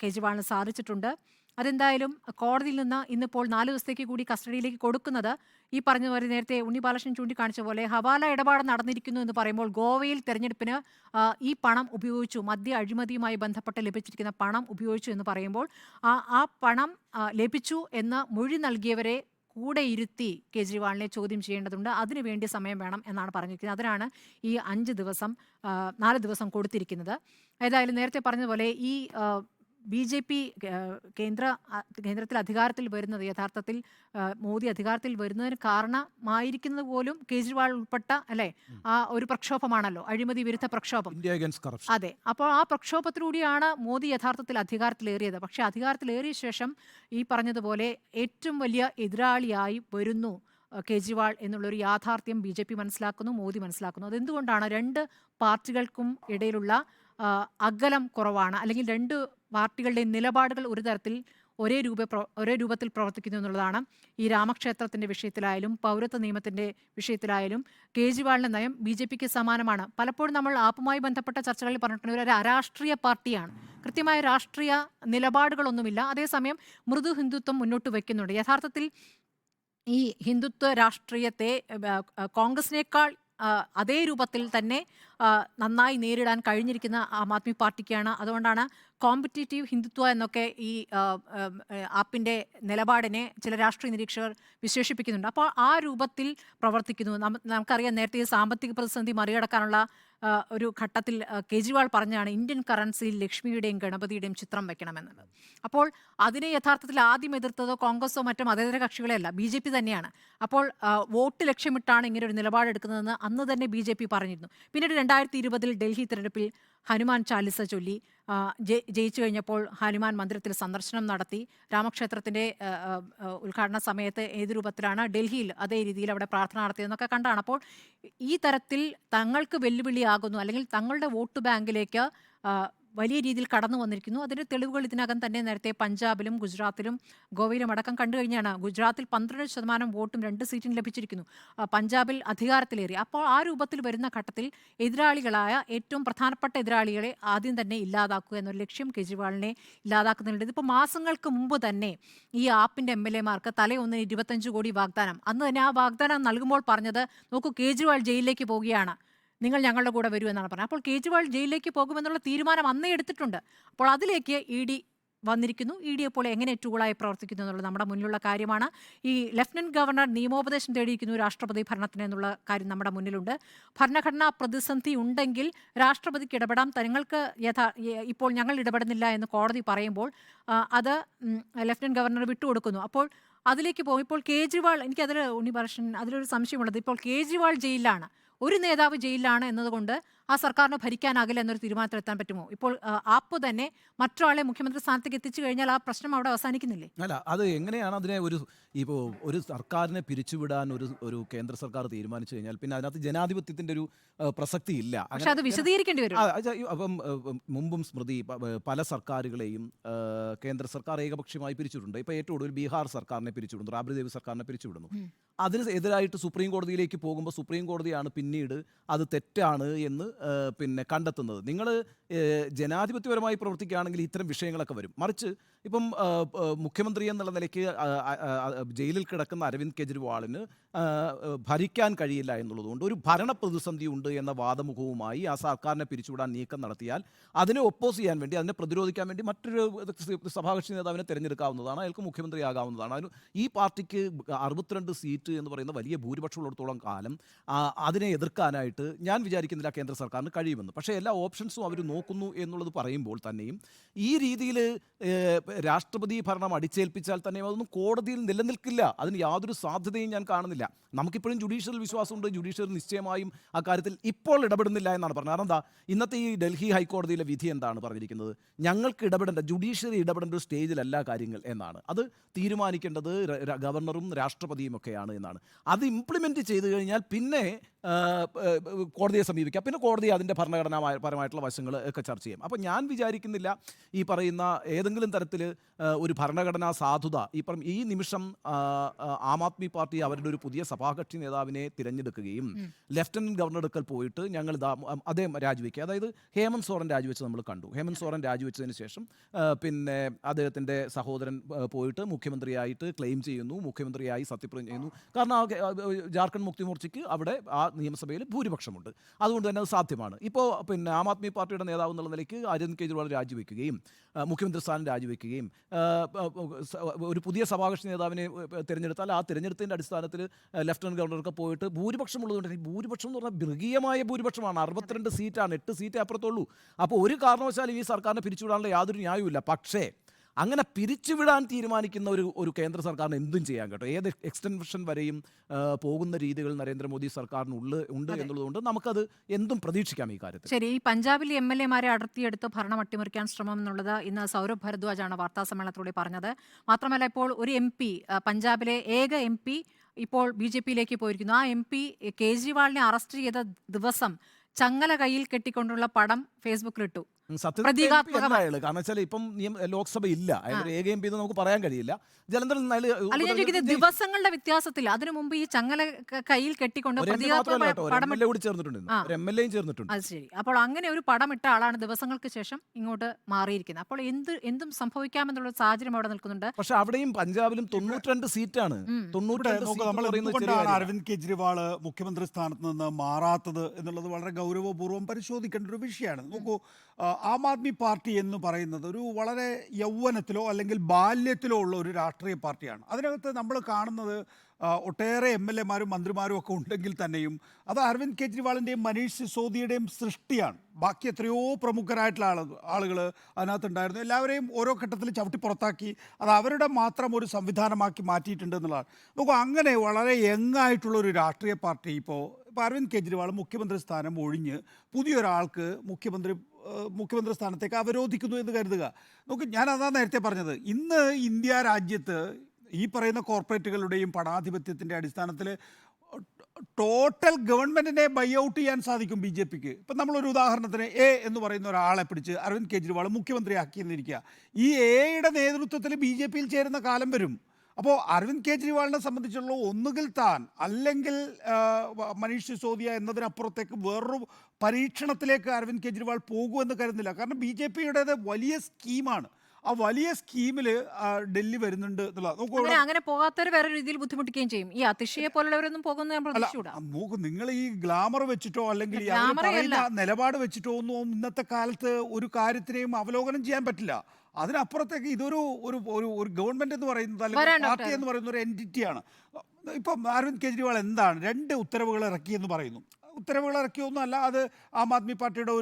കേജ്രിവാളിന് സാധിച്ചിട്ടുണ്ട്. അതെന്തായാലും കോടതിയിൽ നിന്ന് ഇന്നിപ്പോൾ 4 ദിവസത്തേക്ക് കൂടി കസ്റ്റഡിയിലേക്ക് കൊടുക്കുന്നത് ഈ പറഞ്ഞ പോലെ നേരത്തെ ഉണ്ണി ബാലകൃഷ്ണൻ ചൂണ്ടിക്കാണിച്ച പോലെ ഹവാല ഇടപാട് നടന്നിരിക്കുന്നു എന്ന് പറയുമ്പോൾ ഗോവയിൽ തെരഞ്ഞെടുപ്പിന് ഈ പണം ഉപയോഗിച്ചു, മദ്യ അഴിമതിയുമായി ബന്ധപ്പെട്ട് ലഭിച്ചിരിക്കുന്ന പണം ഉപയോഗിച്ചു എന്ന് പറയുമ്പോൾ ആ പണം ലഭിച്ചു എന്ന് മൊഴി നൽകിയവരെ കൂടെ ഇരുത്തി കേജ്രിവാളിനെ ചോദ്യം ചെയ്യേണ്ടതുണ്ട്. അതിനു വേണ്ടി സമയം വേണം എന്നാണ് പറഞ്ഞിരിക്കുന്നത്. അതിനാണ് ഈ 4 ദിവസം കൊടുത്തിരിക്കുന്നത്. ഏതായാലും നേരത്തെ പറഞ്ഞതുപോലെ ഈ BJP കേന്ദ്രത്തിൽ അധികാരത്തിൽ വരുന്നത് യഥാർത്ഥത്തിൽ മോദി അധികാരത്തിൽ വരുന്നതിന് കാരണമായിരിക്കുന്നത് പോലും കേജ്രിവാൾ ഉൾപ്പെട്ട അല്ലെ ആ ഒരു പ്രക്ഷോഭമാണല്ലോ, അഴിമതി വിരുദ്ധ പ്രക്ഷോഭം. അതെ, അപ്പോൾ ആ പ്രക്ഷോഭത്തിലൂടെയാണ് മോദി യഥാർത്ഥത്തിൽ അധികാരത്തിലേറിയത്. പക്ഷെ അധികാരത്തിലേറിയ ശേഷം ഈ പറഞ്ഞതുപോലെ ഏറ്റവും വലിയ എതിരാളിയായി വരുന്നു കേജ്രിവാൾ എന്നുള്ളൊരു യാഥാർത്ഥ്യം BJP മനസ്സിലാക്കുന്നു, മോദി മനസ്സിലാക്കുന്നു. അതെന്തുകൊണ്ടാണ്? 2 പാർട്ടികൾക്കും ഇടയിലുള്ള അകലം കുറവാണ്, അല്ലെങ്കിൽ 2 പാർട്ടികളുടെ നിലപാടുകൾ ഒരു തരത്തിൽ ഒരേ രൂപത്തിൽ പ്രവർത്തിക്കുന്നു എന്നുള്ളതാണ്. ഈ രാമക്ഷേത്രത്തിന്റെ വിഷയത്തിലായാലും പൗരത്വ നിയമത്തിന്റെ വിഷയത്തിലായാലും കേജ്രിവാളിന്റെ നയം BJPക്ക് സമാനമാണ്. പലപ്പോഴും നമ്മൾ ആപ്പുമായി ബന്ധപ്പെട്ട ചർച്ചകളിൽ പറഞ്ഞിട്ടുണ്ട്, ഒരു അരാഷ്ട്രീയ പാർട്ടിയാണ്, കൃത്യമായ രാഷ്ട്രീയ നിലപാടുകളൊന്നുമില്ല, അതേസമയം മൃദു ഹിന്ദുത്വം മുന്നോട്ട് വയ്ക്കുന്നുണ്ട്. യഥാർത്ഥത്തിൽ ഈ ഹിന്ദുത്വ രാഷ്ട്രീയത്തെ കോൺഗ്രസിനേക്കാൾ അതേ രൂപത്തിൽ തന്നെ നന്നായി നേരിടാൻ കഴിഞ്ഞിരിക്കുന്ന ആം ആദ്മി പാർട്ടിക്കാണ്. അതുകൊണ്ടാണ് കോമ്പറ്റീറ്റീവ് ഹിന്ദുത്വ എന്നൊക്കെ ഈ ആപ്പിൻ്റെ നിലപാടിനെ ചില രാഷ്ട്രീയ നിരീക്ഷകർ വിശേഷിപ്പിക്കുന്നുണ്ട്. അപ്പോൾ ആ രൂപത്തിൽ പ്രവർത്തിക്കുന്നു. നമുക്കറിയാം, നേരത്തെ സാമ്പത്തിക പ്രതിസന്ധി മറികടക്കാനുള്ള ഒരു ഘട്ടത്തിൽ കേജ്രിവാൾ പറഞ്ഞാണ് ഇന്ത്യൻ കറൻസിയിൽ ലക്ഷ്മിയുടെയും ഗണപതിയുടെയും ചിത്രം വെക്കണമെന്നുള്ളത്. അപ്പോൾ അതിനെ യഥാർത്ഥത്തിൽ ആദ്യം എതിർത്തതോ കോൺഗ്രസോ മറ്റോ മതേതര കക്ഷികളെയല്ല, BJP തന്നെയാണ്. അപ്പോൾ വോട്ട് ലക്ഷ്യമിട്ടാണ് ഇങ്ങനെ ഒരു നിലപാടെടുക്കുന്നതെന്ന് അന്ന് തന്നെ BJP പറഞ്ഞിരുന്നു. പിന്നീട് 2020 ഡൽഹി തിരഞ്ഞെടുപ്പിൽ ഹനുമാൻ ചാലിസ ചൊല്ലി ജയിച്ചു കഴിഞ്ഞപ്പോൾ ഹനുമാൻ മന്ദിരത്തിൽ സന്ദർശനം നടത്തി. രാമക്ഷേത്രത്തിൻ്റെ ഉദ്ഘാടന സമയത്ത് ഏത് രൂപത്തിലാണ് ഡൽഹിയിൽ അതേ രീതിയിൽ അവിടെ പ്രാർത്ഥന നടത്തിയതെന്നൊക്കെ കണ്ടാണ്. അപ്പോൾ ഈ തരത്തിൽ തങ്ങൾക്ക് വെല്ലുവിളിയാകുന്നു, അല്ലെങ്കിൽ തങ്ങളുടെ വോട്ട് ബാങ്കിലേക്ക് വലിയ രീതിയിൽ കടന്നു വന്നിരിക്കുന്നു. അതിൻ്റെ തെളിവുകൾ ഇതിനകം തന്നെ നേരത്തെ പഞ്ചാബിലും ഗുജറാത്തിലും ഗോവയിലും അടക്കം കണ്ടു കഴിഞ്ഞാണ്. ഗുജറാത്തിൽ 12% വോട്ടും 2 സീറ്റും ലഭിച്ചിരിക്കുന്നു, പഞ്ചാബിൽ അധികാരത്തിലേറി. അപ്പോൾ ആ രൂപത്തിൽ വരുന്ന ഘട്ടത്തിൽ എതിരാളികളായ ഏറ്റവും പ്രധാനപ്പെട്ട എതിരാളികളെ ആദ്യം തന്നെ ഇല്ലാതാക്കുക എന്നൊരു ലക്ഷ്യം കേജ്രിവാളിനെ ഇല്ലാതാക്കുന്നുണ്ട്. ഇതിപ്പോൾ മാസങ്ങൾക്ക് മുമ്പ് തന്നെ ഈ ആപ്പിൻ്റെ MLA-മാർക്ക് തലയൊന്നിന് 25 കോടി വാഗ്ദാനം, അന്ന് തന്നെ ആ വാഗ്ദാനം നൽകുമ്പോൾ പറഞ്ഞത്, നോക്കൂ കേജ്രിവാൾ ജയിലിലേക്ക് പോവുകയാണ്, നിങ്ങൾ ഞങ്ങളുടെ കൂടെ വരൂ എന്നാണ് പറഞ്ഞത്. അപ്പോൾ കേജ്രിവാൾ ജയിലിലേക്ക് പോകുമെന്നുള്ള തീരുമാനം അന്നേ എടുത്തിട്ടുണ്ട്. അപ്പോൾ അതിലേക്ക് ED വന്നിരിക്കുന്നു. ED അപ്പോൾ എങ്ങനെ ടൂളായി പ്രവർത്തിക്കുന്നു എന്നുള്ളത് നമ്മുടെ മുന്നിലുള്ള കാര്യമാണ്. ഈ ലഫ്റ്റനന്റ് ഗവർണർ നിയമോപദേശം തേടിയിരിക്കുന്നു രാഷ്ട്രപതി ഭരണത്തിന് എന്നുള്ള കാര്യം നമ്മുടെ മുന്നിലുണ്ട്. ഭരണഘടനാ പ്രതിസന്ധി ഉണ്ടെങ്കിൽ രാഷ്ട്രപതിക്ക് ഇടപെടാം, തങ്ങൾക്ക് ഇപ്പോൾ ഞങ്ങൾ ഇടപെടുന്നില്ല എന്ന് കോടതി പറയുമ്പോൾ അത് ലഫ്റ്റനന്റ് ഗവർണർ വിട്ടുകൊടുക്കുന്നു. അപ്പോൾ അതിലേക്ക് പോകും. ഇപ്പോൾ കേജ്രിവാൾ, എനിക്കതിൽ ഉണ്ണി ബാലകൃഷ്ണൻ അതിലൊരു സംശയമുള്ളത്, ഇപ്പോൾ കേജ്രിവാൾ ജയിലിലാണ്, ഒരു നേതാവ് ജയിലിലാണ് എന്നതുകൊണ്ട് ആ സർക്കാരിന് ഭരിക്കാനാകില്ല എന്നൊരു തീരുമാനത്തിലെത്താൻ പറ്റുമോ? ഇപ്പോൾ ആപ്പ് തന്നെ മറ്റൊരാളെ മുഖ്യമന്ത്രി സ്ഥാനത്തേക്ക് എത്തിച്ചു കഴിഞ്ഞാൽ ആ പ്രശ്നം അവിടെ അവസാനിക്കുന്നില്ലേ? അല്ല, അത് എങ്ങനെയാണ് അതിനെ ഇപ്പോൾ ഒരു സർക്കാരിനെ പിരിച്ചുവിടാൻ ഒരു കേന്ദ്ര സർക്കാർ തീരുമാനിച്ചു കഴിഞ്ഞാൽ പിന്നെ അതിനകത്ത് ജനാധിപത്യത്തിന്റെ ഒരു പ്രസക്തി ഇല്ല. പക്ഷെ അത് വിശദീകരിക്കേണ്ടി വരും. അപ്പം മുമ്പും സ്മൃതി പല സർക്കാരുകളെയും കേന്ദ്ര സർക്കാർ ഏകപക്ഷീയമായി പിരിച്ചുവിടുന്നുണ്ട്. ഇപ്പോൾ ഏറ്റവും കൂടുതൽ ബീഹാർ സർക്കാരിനെ പിരിച്ചുവിടുന്നു, റാബ്രി ദേവി സർക്കാരിനെ പിരിച്ചുവിടുന്നു. അതിന് എതിരായിട്ട് സുപ്രീം കോടതിയിലേക്ക് പോകുമ്പോൾ സുപ്രീം കോടതിയാണ് പിന്നീട് അത് തെറ്റാണ് എന്ന് പിന്നെ കണ്ടെത്തുന്നത്. നിങ്ങൾ ജനാധിപത്യപരമായി പ്രവർത്തിക്കുകയാണെങ്കിൽ ഇത്തരം വിഷയങ്ങളൊക്കെ വരും. മറിച്ച് ഇപ്പം മുഖ്യമന്ത്രി എന്നുള്ള നിലയ്ക്ക് ജയിലിൽ കിടക്കുന്ന അരവിന്ദ് കെജ്രിവാളിന് ഭരിക്കാൻ കഴിയില്ല എന്നുള്ളതുകൊണ്ട് ഒരു ഭരണ പ്രതിസന്ധി ഉണ്ട് എന്ന വാദമുഖവുമായി ആ സർക്കാരിനെ പിരിച്ചുവിടാൻ നീക്കം നടത്തിയാൽ അതിനെ ഒപ്പോസ് ചെയ്യാൻ വേണ്ടി, അതിനെ പ്രതിരോധിക്കാൻ വേണ്ടി മറ്റൊരു സഭാകക്ഷി നേതാവിനെ തിരഞ്ഞെടുക്കാവുന്നതാണ്, അയാൾക്ക് മുഖ്യമന്ത്രിയാകാവുന്നതാണ്. ഈ പാർട്ടിക്ക് 62 സീറ്റ് എന്ന് പറയുന്ന വലിയ ഭൂരിപക്ഷമുള്ളിടത്തോളം കാലം അതിനെ എതിർക്കാനായിട്ട് ഞാൻ വിചാരിക്കുന്നില്ല കേന്ദ്ര സർക്കാരിന് കഴിയുമെന്ന്. പക്ഷേ എല്ലാ ഓപ്ഷൻസും അവർ നോക്കുന്നു എന്നുള്ളത് പറയുമ്പോൾ തന്നെയും ഈ രീതിയിൽ രാഷ്ട്രപതി ഭരണം അടിച്ചേൽപ്പിച്ചാൽ തന്നെയും അതൊന്നും കോടതിയിൽ നിലനിൽക്കില്ല. അതിന് യാതൊരു സാധ്യതയും ഞാൻ കാണുന്നില്ല. നമുക്കിപ്പോഴും ജുഡീഷ്യറിൽ വിശ്വാസമുണ്ട്. ജുഡീഷ്യറി നിശ്ചയമായും അക്കാര്യത്തിൽ ഇപ്പോൾ ഇടപെടുന്നില്ല എന്നാണ് പറഞ്ഞത്. കാരണം എന്താ, ഇന്നത്തെ ഈ ഡൽഹി ഹൈക്കോടതിയിലെ വിധി എന്താണ് പറഞ്ഞിരിക്കുന്നത്? ഞങ്ങൾക്ക് ഇടപെടേണ്ട, ജുഡീഷ്യറി ഇടപെടേണ്ട ഒരു സ്റ്റേജിലല്ല കാര്യങ്ങൾ എന്നാണ്. അത് തീരുമാനിക്കേണ്ടത് ഗവർണറും രാഷ്ട്രപതിയും ഒക്കെയാണ് എന്നാണ്. അത് ഇംപ്ലിമെൻറ്റ് ചെയ്തു കഴിഞ്ഞാൽ പിന്നെ കോടതിയെ സമീപിക്കാം. പിന്നെ കോടതി അതിൻ്റെ ഭരണഘടനാപരമായിട്ടുള്ള വശങ്ങൾ ഒക്കെ ചർച്ച ചെയ്യും. അപ്പോൾ ഞാൻ വിചാരിക്കുന്നില്ല ഈ പറയുന്ന ഏതെങ്കിലും തരത്തിൽ ഒരു ഭരണഘടനാ സാധുത ഈ നിമിഷം ആം ആദ്മി പാർട്ടി അവരുടെ ഒരു പുതിയ സഭാകക്ഷി നേതാവിനെ തിരഞ്ഞെടുക്കുകയും ലഫ്റ്റനന്റ് ഗവർണർ അടുക്കൽ പോയിട്ട് ഞങ്ങൾ അദ്ദേഹം രാജിവെക്കുക, അതായത് ഹേമന്ത് സോറൻ രാജിവെച്ച് നമ്മൾ കണ്ടു. ഹേമന്ത് സോറൻ രാജിവെച്ചതിന് ശേഷം പിന്നെ അദ്ദേഹത്തിൻ്റെ സഹോദരൻ പോയിട്ട് മുഖ്യമന്ത്രിയായിട്ട് ക്ലെയിം ചെയ്യുന്നു, മുഖ്യമന്ത്രിയായി സത്യപ്രതിജ്ഞ ചെയ്യുന്നു. കാരണം ജാർഖണ്ഡ് മുക്തി മോർച്ചയ്ക്ക് അവിടെ ആ നിയമസഭയിൽ ഭൂരിപക്ഷമുണ്ട്, അതുകൊണ്ട് തന്നെ അത് സാധ്യമാണ്. ഇപ്പോൾ പിന്നെ ആം ആദ്മി പാർട്ടിയുടെ നേതാവ് എന്നുള്ള നിലയ്ക്ക് അരവിന്ദ് കെജ്രിവാൾ രാജിവെക്കുകയും മുഖ്യമന്ത്രി സ്ഥാനം രാജിവെക്കുകയും ഒരു പുതിയ സഭാകക്ഷി നേതാവിനെ തിരഞ്ഞെടുത്താൽ ആ തിരഞ്ഞെടുത്തതിൻ്റെ അടിസ്ഥാനത്തിൽ ലഫ്റ്റനന്റ് ഗവർണർക്ക് പോയിട്ട് ഭൂരിപക്ഷമുള്ളതുകൊണ്ട് ഈ ഭൂരിപക്ഷം എന്ന് പറഞ്ഞാൽ മൃഗീയമായ ഭൂരിപക്ഷമാണ്. 62 സീറ്റാണ്, 8 സീറ്റേ അപ്പുറത്തുള്ളൂ. അപ്പോൾ ഒരു കാരണവശാലും ഈ സർക്കാരിനെ പിരിച്ചുവിടാനുള്ള യാതൊരു ന്യായവുമില്ല. പക്ഷേ അങ്ങനെ പിരിച്ചുവിടാൻ തീരുമാനിക്കുന്ന ഒരു കേന്ദ്ര സർക്കാരിന് എന്തും ചെയ്യാൻ കേട്ടോ. ഏത് എക്സ്റ്റൻഷൻ വരെയും പോകുന്ന രീതികൾ നരേന്ദ്രമോദി സർക്കാരിനുണ്ട് എന്നുള്ളതുകൊണ്ട് നമുക്കത് എന്തും പ്രതീക്ഷിക്കാം ഈ കാര്യത്തിൽ. ശരി, ഈ പഞ്ചാബിൽ MLA-മാരെ അടർത്തിയെടുത്ത് ഭരണം അട്ടിമറിക്കാൻ ശ്രമം എന്നുള്ളത് ഇന്ന് സൗരഭ് ഭരദ്വാജാണ് വാർത്താ സമ്മേളനത്തിലൂടെ പറഞ്ഞത്. മാത്രമല്ല, ഇപ്പോൾ ഒരു MP, പഞ്ചാബിലെ ഏക MP ഇപ്പോൾ BJP-യിലേക്ക് പോയിരിക്കുന്നു. ആ MP കേജ്രിവാളിനെ അറസ്റ്റ് ചെയ്ത ദിവസം ചങ്ങല കയ്യിൽ കെട്ടിക്കൊണ്ടുള്ള പടം ഫേസ്ബുക്കിലിട്ടു. കാരണം വെച്ചാൽ ഇപ്പം ലോക്സഭ ഇല്ല, ഏക MP എന്ന് നമുക്ക് പറയാൻ കഴിയില്ല. ജലന്ധറിൽ നിന്ന് ദിവസങ്ങളുടെ വ്യത്യാസത്തിൽ അതിനു മുമ്പ് ഈ ചങ്ങല കയ്യിൽ കെട്ടിക്കൊണ്ട് ചേർന്നിട്ടുണ്ട്. അത് ശരി. അപ്പോൾ അങ്ങനെ ഒരു പടം ഇട്ട ആളാണ് ദിവസങ്ങൾക്ക് ശേഷം ഇങ്ങോട്ട് മാറിയിരിക്കുന്നത്. അപ്പോൾ എന്തും സംഭവിക്കാമെന്നുള്ള സാഹചര്യം അവിടെ നിൽക്കുന്നുണ്ട്. പക്ഷെ അവിടെയും പഞ്ചാബിലും 92 സീറ്റാണ്. അരവിന്ദ് കെജ്രിവാൾ മുഖ്യമന്ത്രി സ്ഥാനത്ത് നിന്ന് മാറാത്തത് എന്നുള്ളത് വളരെ ഗൗരവപൂർവ്വം പരിശോധിക്കേണ്ട ഒരു വിഷയമാണ്. നോക്കൂ, ആം ആദ്മി പാർട്ടി എന്ന് പറയുന്നത് ഒരു വളരെ യൗവനത്തിലോ അല്ലെങ്കിൽ ബാല്യത്തിലോ ഉള്ള ഒരു രാഷ്ട്രീയ പാർട്ടിയാണ്. അതിനകത്ത് നമ്മൾ കാണുന്നത് ഒട്ടേറെ MLA-മാരും മന്ത്രിമാരും ഒക്കെ ഉണ്ടെങ്കിൽ തന്നെയും അത് അരവിന്ദ് കെജ്രിവാളിൻ്റെയും മനീഷ് സിസോദിയുടെയും സൃഷ്ടിയാണ്. ബാക്കി എത്രയോ പ്രമുഖരായിട്ടുള്ള ആളുകൾ അതിനകത്തുണ്ടായിരുന്നു. എല്ലാവരെയും ഓരോ ഘട്ടത്തിൽ ചവിട്ടി പുറത്താക്കി അത് അവരുടെ മാത്രം ഒരു സംവിധാനമാക്കി മാറ്റിയിട്ടുണ്ട് എന്നുള്ളതാണ്. നമുക്ക് അങ്ങനെ വളരെ യങ്ങായിട്ടുള്ള ഒരു രാഷ്ട്രീയ പാർട്ടി ഇപ്പോൾ അരവിന്ദ് കെജ്രിവാൾ മുഖ്യമന്ത്രി സ്ഥാനം ഒഴിഞ്ഞ് പുതിയൊരാൾക്ക് മുഖ്യമന്ത്രി സ്ഥാനത്തേക്ക് അവരോധിക്കുന്നു എന്ന് കരുതുക. നമുക്ക് ഞാൻ അതാ നേരത്തെ പറഞ്ഞത്, ഇന്ന് ഇന്ത്യ രാജ്യത്ത് ഈ പറയുന്ന കോർപ്പറേറ്റുകളുടെയും പണാധിപത്യത്തിൻ്റെ അടിസ്ഥാനത്തിൽ ടോട്ടൽ ഗവൺമെൻറ്റിനെ ബൈ ഔട്ട് ചെയ്യാൻ സാധിക്കും BJP-ക്ക്. ഇപ്പം നമ്മളൊരു ഉദാഹരണത്തിന് എന്ന് പറയുന്ന ഒരാളെ പിടിച്ച് അരവിന്ദ് കെജ്രിവാൾ മുഖ്യമന്ത്രിയാക്കിയെന്നിരിക്കുക. ഈ യുടെ നേതൃത്വത്തിൽ BJP-യിൽ ചേരുന്ന കാലം വരും. അപ്പോൾ അരവിന്ദ് കെജ്രിവാളിനെ സംബന്ധിച്ചുള്ള ഒന്നുകിൽ താൻ അല്ലെങ്കിൽ മനീഷ് സിസോദിയ എന്നതിനപ്പുറത്തേക്ക് വേറൊരു പരീക്ഷണത്തിലേക്ക് അരവിന്ദ് കെജ്രിവാൾ പോകുമെന്ന് കരുതുന്നില്ല. കാരണം BJP-യുടേത് വലിയ സ്കീമാണ്. ആ വലിയ സ്കീമിൽ ഡൽഹി വരുന്നുണ്ട് എന്നുള്ളത്. അങ്ങനെ പോകാത്തവർ വേറെ രീതിയിൽ ബുദ്ധിമുട്ടിക്കുകയും ചെയ്യും. ഈ അതിശയെ പോലുള്ളവരൊന്നും നോക്കൂ, നിങ്ങൾ ഈ ഗ്ലാമർ വെച്ചിട്ടോ അല്ലെങ്കിൽ നിലപാട് വെച്ചിട്ടോ ഒന്നും ഇന്നത്തെ കാലത്ത് ഒരു കാര്യത്തിനെയും അവലോകനം ചെയ്യാൻ പറ്റില്ല. അതിനപ്പുറത്തേക്ക് ഇതൊരു ഒരു ഗവൺമെന്റ് എന്ന് പറയുന്നത് അല്ലെങ്കിൽ പാർട്ടി എന്ന് പറയുന്ന ഒരു എൻറ്റിറ്റിയാണ്. ഇപ്പം അരവിന്ദ് കെജ്രിവാൾ എന്താണ് 2 ഉത്തരവുകൾ ഇറക്കിയെന്ന് പറയുന്നു. ഉത്തരവുകൾ ഇറക്കിയൊന്നുമല്ല, അത് ആം ആദ്മി പാർട്ടിയുടെ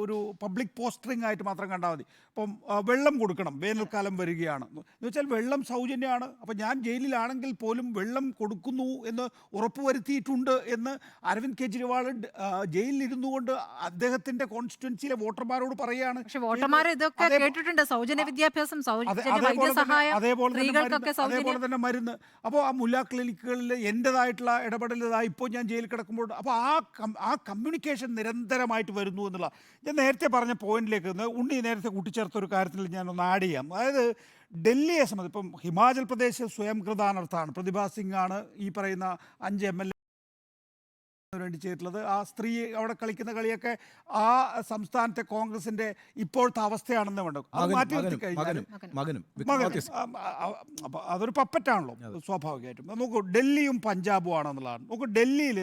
ഒരു പബ്ലിക് പോസ്റ്ററിംഗ് ആയിട്ട് മാത്രം കണ്ടാൽ മതി. ഇപ്പം വെള്ളം കൊടുക്കണം, വേനൽക്കാലം വരികയാണ് എന്ന് വെച്ചാൽ വെള്ളം സൗജന്യമാണ്. അപ്പം ഞാൻ ജയിലിലാണെങ്കിൽ പോലും വെള്ളം കൊടുക്കുന്നു എന്ന് ഉറപ്പുവരുത്തിയിട്ടുണ്ട് എന്ന് അരവിന്ദ് കെജ്രിവാൾ ജയിലിലിരുന്നു കൊണ്ട് അദ്ദേഹത്തിൻ്റെ കോൺസ്റ്റിറ്റ്യുവൻസിയിലെ വോട്ടർമാരോട് പറയുകയാണ്. അതേപോലെ തന്നെ മരുന്ന്. അപ്പോൾ ആ മുല്ല ക്ലിനിക്കുകളിൽ എൻ്റെതായിട്ടുള്ള ഇടപെടൽ ഇപ്പോൾ ഞാൻ ജയിലിൽ കിടക്കുമ്പോൾ അപ്പോൾ ആ കമ്മ്യൂണിക്കേഷൻ നിരന്തരമായിട്ട് വരുന്നു എന്നുള്ള ഞാൻ നേരത്തെ പറഞ്ഞ പോയിന്റിലേക്ക് ഉണ്ണി നേരത്തെ കൂട്ടിച്ചേർത്ത ഒരു കാര്യത്തിൽ ഞാനൊന്ന് ആഡ് ചെയ്യാം. അതായത് ഡൽഹിയെ സംബന്ധിച്ച് ഇപ്പം ഹിമാചൽ പ്രദേശ് സ്വയം കൃതാനർത്ഥാണ്. പ്രതിഭ സിംഗ് ആണ് ഈ പറയുന്ന 5 MLA വേണ്ടി ചെയ്തിട്ടുള്ളത്. ആ സ്ത്രീ അവിടെ കളിക്കുന്ന കളിയൊക്കെ ആ സംസ്ഥാനത്തെ കോൺഗ്രസിന്റെ ഇപ്പോഴത്തെ അവസ്ഥയാണെന്ന് വേണ്ട മാറ്റി നിർത്തി കഴിഞ്ഞാൽ അതൊരു പപ്പറ്റാണല്ലോ സ്വാഭാവികമായിട്ടും. നോക്കൂ, ഡൽഹിയും പഞ്ചാബും ആണെന്നുള്ളതാണ്. നോക്കൂ, ഡൽഹിയിൽ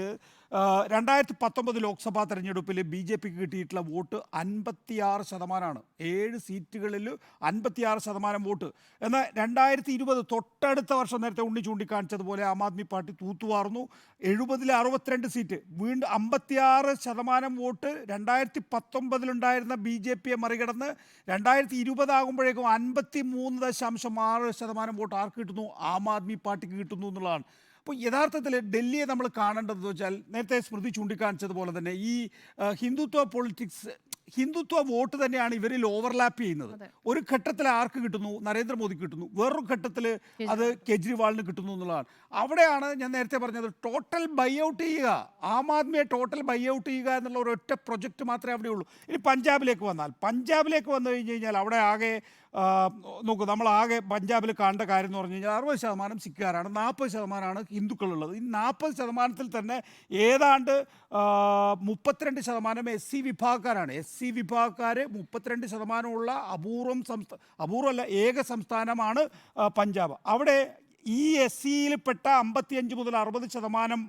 2019 ലോക്സഭാ തെരഞ്ഞെടുപ്പിൽ BJP-ക്ക് കിട്ടിയിട്ടുള്ള വോട്ട് 56%. 7 സീറ്റുകളിൽ 56% വോട്ട്. എന്നാൽ 2020 തൊട്ടടുത്ത വർഷം നേരത്തെ ഉണ്ണി ചൂണ്ടിക്കാണിച്ചതുപോലെ ആം ആദ്മി പാർട്ടി തൂത്തുവാർന്നു. 70-ൽ 62 സീറ്റ്, വീണ്ടും 56% വോട്ട് 2019 BJP-യെ മറികടന്ന് 2020 ആകുമ്പോഴേക്കും 53.6% വോട്ട് ആർക്ക് കിട്ടുന്നു? ആം ആദ്മി പാർട്ടിക്ക് കിട്ടുന്നു എന്നുള്ളതാണ്. അപ്പോൾ യഥാർത്ഥത്തിൽ ഡൽഹിയെ നമ്മൾ കാണേണ്ടതെന്ന് വെച്ചാൽ നേരത്തെ സ്മൃതി ചൂണ്ടിക്കാണിച്ചതുപോലെ തന്നെ ഈ ഹിന്ദുത്വ പൊളിറ്റിക്സ് ഹിന്ദുത്വ വോട്ട് തന്നെയാണ് ഇവരിൽ ഓവർലാപ്പ് ചെയ്യുന്നത്. അതെ. ഒരു ഘട്ടത്തിൽ ആർക്ക് കിട്ടുന്നു? നരേന്ദ്രമോദിക്ക് കിട്ടുന്നു. വേറൊരു ഘട്ടത്തിൽ അത് കെജ്രിവാളിന് കിട്ടുന്നു എന്നുള്ളതാണ്. അവിടെയാണ് ഞാൻ നേരത്തെ പറഞ്ഞത്, ടോട്ടൽ ബൈ ഔട്ട് ചെയ്യുക, ആം ആദ്മിയെ ടോട്ടൽ ബൈ ഔട്ട് ചെയ്യുക എന്നുള്ള ഒരൊറ്റ പ്രൊജക്റ്റ് മാത്രമേ അവിടെ ഉള്ളൂ. ഇനി പഞ്ചാബിലേക്ക് വന്നു കഴിഞ്ഞ് കഴിഞ്ഞാൽ അവിടെ ആകെ നോക്കൂ, നമ്മളാകെ പഞ്ചാബിൽ കാണേണ്ട കാര്യം എന്ന് പറഞ്ഞു കഴിഞ്ഞാൽ 60% സിഖുകാരാണ്, 40% ഹിന്ദുക്കളുള്ളത്. ഈ 40% തന്നെ ഏതാണ്ട് 32% SC വിഭാഗക്കാരാണ്. SC വിഭാഗക്കാർ 32% അപൂർവമല്ല, ഏക സംസ്ഥാനമാണ് പഞ്ചാബ്. അവിടെ ഈ SCയിൽപ്പെട്ട 55 മുതൽ 60%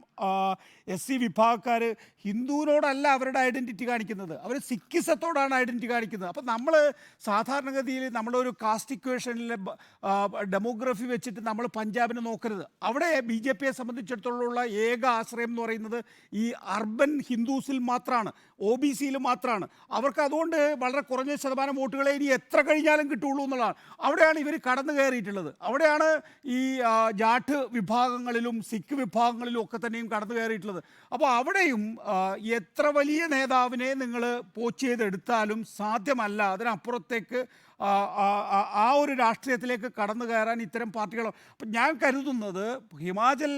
SC വിഭാഗക്കാർ ഹിന്ദുവിനോടല്ല അവരുടെ ഐഡൻറ്റിറ്റി കാണിക്കുന്നത്, അവർ സിക്കിസത്തോടാണ് ഐഡൻറ്റിറ്റി കാണിക്കുന്നത്. അപ്പം നമ്മൾ സാധാരണഗതിയിൽ നമ്മളൊരു കാസ്റ്റ് ഇക്വേഷനിലെ ഡെമോഗ്രഫി വെച്ചിട്ട് നമ്മൾ പഞ്ചാബിനെ നോക്കരുത്. അവിടെ BJPയെ സംബന്ധിച്ചിടത്തോളമുള്ള ഏക ആശ്രയം എന്ന് പറയുന്നത് ഈ അർബൻ ഹിന്ദുസിൽ മാത്രമാണ്, OBCയിൽ മാത്രമാണ്. അവർക്ക് അതുകൊണ്ട് വളരെ കുറഞ്ഞ ശതമാനം വോട്ടുകളെ ഇനി എത്ര കഴിഞ്ഞാലും കിട്ടുള്ളൂ എന്നുള്ളതാണ്. അവിടെയാണ് ഇവർ കടന്നു കയറിയിട്ടുള്ളത്. അവിടെയാണ് ഈ ജാട്ട് വിഭാഗങ്ങളിലും സിഖ് വിഭാഗങ്ങളിലും ഒക്കെ തന്നെയും കടന്നു കയറിയിട്ടുള്ളത്. അപ്പോൾ അവിടെയും എത്ര വലിയ നേതാവിനെ നിങ്ങൾ പോച്ച് ചെയ്തെടുത്താലും സാധ്യമല്ല അതിനപ്പുറത്തേക്ക് ആ ഒരു രാഷ്ട്രീയത്തിലേക്ക് കടന്നു കയറാൻ ഇത്തരം പാർട്ടികൾ. അപ്പം ഞാൻ കരുതുന്നത് ഹിമാചൽ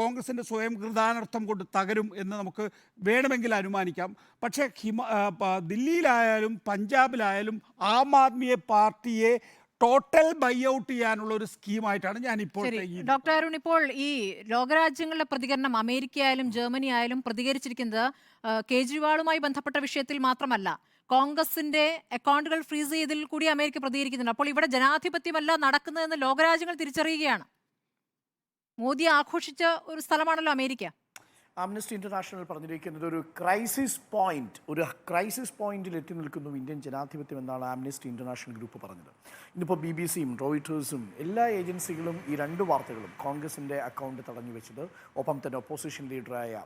കോൺഗ്രസിൻ്റെ സ്വയം കൃതാനർത്ഥം കൊണ്ട് തകരും എന്ന് നമുക്ക് വേണമെങ്കിൽ അനുമാനിക്കാം. പക്ഷേ ദില്ലിയിലായാലും പഞ്ചാബിലായാലും ആം ആദ്മി പാർട്ടിയെ ടോട്ടൽ ബൈ ഔട്ട് ചെയ്യാനുള്ള ഒരു സ്കീമായിട്ടാണ് ഞാൻ ഇപ്പോൾ. ഡോക്ടർ അരുൺ, ഇപ്പോൾ ഈ ലോകരാജ്യങ്ങളുടെ പ്രതികരണം, അമേരിക്ക ആയാലും ജർമ്മനി ആയാലും പ്രതികരിച്ചിരിക്കുന്നത് കേജ്രിവാളുമായി ബന്ധപ്പെട്ട വിഷയത്തിൽ മാത്രമല്ല, കോൺഗ്രസിന്റെ അക്കൗണ്ടുകൾ ഫ്രീസ് ചെയ്തതിൽ കൂടി അമേരിക്ക പ്രതികരിക്കുന്നുണ്ട്. അപ്പോൾ ഇവിടെ ജനാധിപത്യമല്ല നടക്കുന്നതെന്ന് ലോകരാജ്യങ്ങൾ തിരിച്ചറിയുകയാണ്. മോദി ആഘോഷിച്ച ഒരു സ്ഥലമാണല്ലോ അമേരിക്ക. ആംനസ്റ്റി ഇന്റർനാഷണൽ പറഞ്ഞിരിക്കുന്നത് ഒരു ക്രൈസിസ് പോയിന്റിൽ എത്തി നിൽക്കുന്നു ഇന്ത്യൻ ജനാധിപത്യം എന്നാണ് ആംനസ്റ്റി ഇന്റർനാഷണൽ ഗ്രൂപ്പ് പറഞ്ഞത്. ഇന്നിപ്പോൾ BBC-യും റോയിറ്റേഴ്സും എല്ലാ ഏജൻസികളും ഈ രണ്ട് വാർത്തകളും, കോൺഗ്രസിൻ്റെ അക്കൗണ്ട് തടഞ്ഞു വെച്ചത്, ഒപ്പം തന്നെ ഒപ്പോസിഷൻ ലീഡറായ